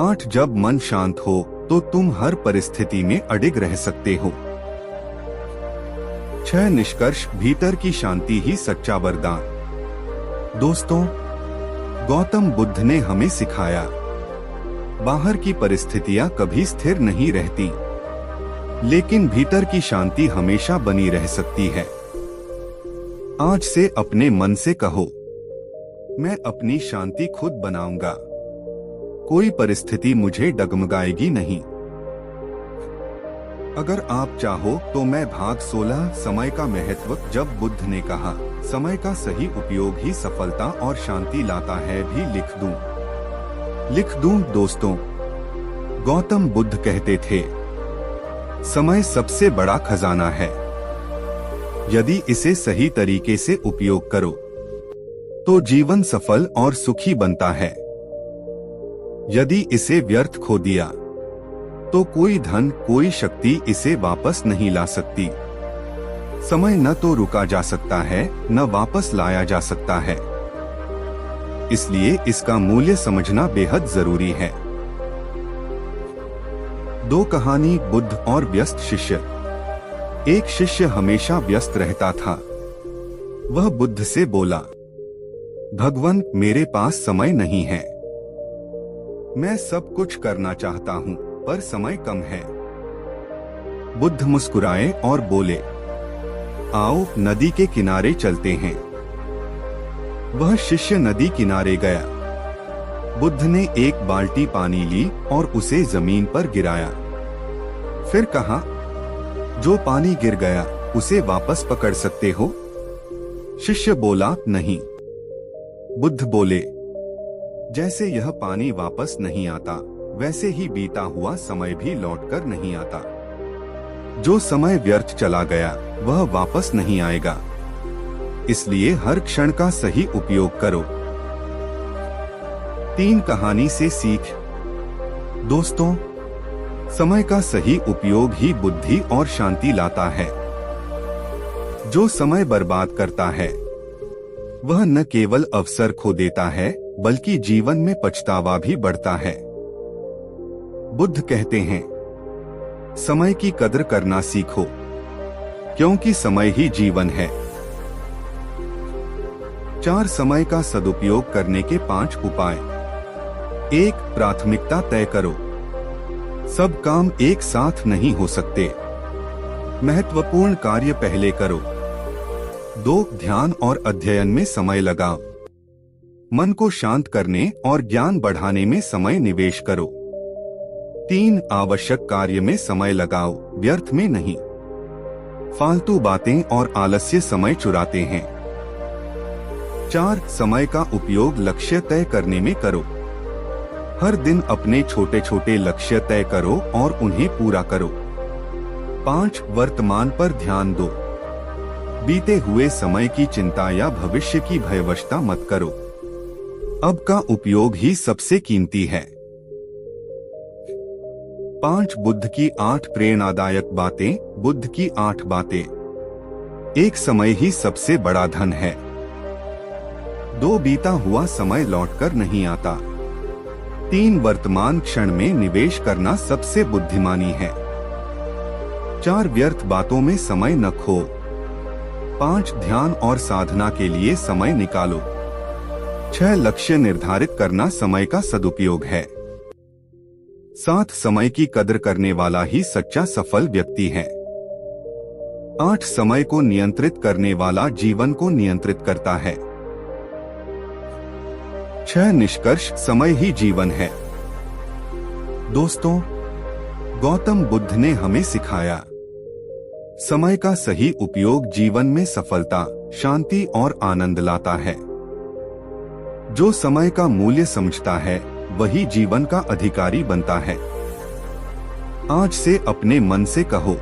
S1: 8 जब मन शांत हो तो तुम हर परिस्थिति में अडिग रह सकते हो। 6 निष्कर्ष भीतर की शांति ही सच्चा वरदान। दोस्तों, गौतम बुद्ध ने हमें सिखाया, बाहर की परिस्थितियां कभी स्थिर नहीं रहती, लेकिन भीतर की शांति हमेशा बनी रह सकती है। आज से अपने मन से कहो, मैं अपनी शांति खुद बनाऊंगा, कोई परिस्थिति मुझे डगमगाएगी नहीं। अगर आप चाहो तो मैं भाग 16 समय का महत्व, जब बुद्ध ने कहा समय का सही उपयोग ही सफलता और शांति लाता है, भी लिख दूं। दोस्तों, गौतम बुद्ध कहते थे, समय सबसे बड़ा खजाना है। यदि इसे सही तरीके से उपयोग करो तो जीवन सफल और सुखी बनता है। यदि इसे व्यर्थ खो दिया तो कोई धन, कोई शक्ति इसे वापस नहीं ला सकती। समय न तो रुका जा सकता है, न वापस लाया जा सकता है। इसलिए इसका मूल्य समझना बेहद जरूरी है। 2 कहानी, बुद्ध और व्यस्त शिष्य। एक शिष्य हमेशा व्यस्त रहता था। वह बुद्ध से बोला, भगवान, मेरे पास समय नहीं है। मैं सब कुछ करना चाहता हूँ, पर समय कम है। बुद्ध मुस्कुराए और बोले, आओ नदी के किनारे चलते हैं। वह शिष्य नदी किनारे गया। बुद्ध ने एक बाल्टी पानी ली और उसे जमीन पर गिराया। फिर कहा, जो पानी गिर गया उसे वापस पकड़ सकते हो? शिष्य बोला, नहीं। बुद्ध बोले, जैसे यह पानी वापस नहीं आता, वैसे ही बीता हुआ समय भी लौटकर नहीं आता। जो समय व्यर्थ चला गया वह वापस नहीं आएगा। इसलिए हर क्षण का सही उपयोग करो। 3 कहानी से सीख। दोस्तों, समय का सही उपयोग ही बुद्धि और शांति लाता है। जो समय बर्बाद करता है वह न केवल अवसर खो देता है, बल्कि जीवन में पछतावा भी बढ़ता है। बुद्ध कहते हैं, समय की कदर करना सीखो, क्योंकि समय ही जीवन है। 4 समय का सदुपयोग करने के 5 उपाय। 1 प्राथमिकता तय करो। सब काम एक साथ नहीं हो सकते। महत्वपूर्ण कार्य पहले करो। 2 ध्यान और अध्ययन में समय लगाओ। मन को शांत करने और ज्ञान बढ़ाने में समय निवेश करो। 3 आवश्यक कार्य में समय लगाओ, व्यर्थ में नहीं। फालतू बातें और आलस्य समय चुराते हैं। 4 समय का उपयोग लक्ष्य तय करने में करो। हर दिन अपने छोटे छोटे लक्ष्य तय करो और उन्हें पूरा करो। 5 वर्तमान पर ध्यान दो। बीते हुए समय की चिंता या भविष्य की भयवशता मत करो। अब का उपयोग ही सबसे कीमती है। 5 बुद्ध की 8 प्रेरणादायक बातें। बुद्ध की 8 बातें। 1 समय ही सबसे बड़ा धन है। 2 बीता हुआ समय लौटकर नहीं आता। 3 वर्तमान क्षण में निवेश करना सबसे बुद्धिमानी है। 4 व्यर्थ बातों में समय न खो। 5 ध्यान और साधना के लिए समय निकालो। 6 लक्ष्य निर्धारित करना समय का सदुपयोग है। 7 समय की कदर करने वाला ही सच्चा सफल व्यक्ति है। 8 समय को नियंत्रित करने वाला जीवन को नियंत्रित करता है। 6 निष्कर्ष समय ही जीवन है। दोस्तों, गौतम बुद्ध ने हमें सिखाया, समय का सही उपयोग जीवन में सफलता, शांति और आनंद लाता है। जो समय का मूल्य समझता है वही जीवन का अधिकारी बनता है। आज से अपने मन से कहो,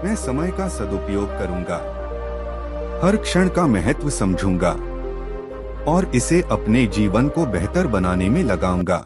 S1: मैं समय का सदुपयोग करूंगा, हर क्षण का महत्व समझूंगा और इसे अपने जीवन को बेहतर बनाने में लगाऊंगा।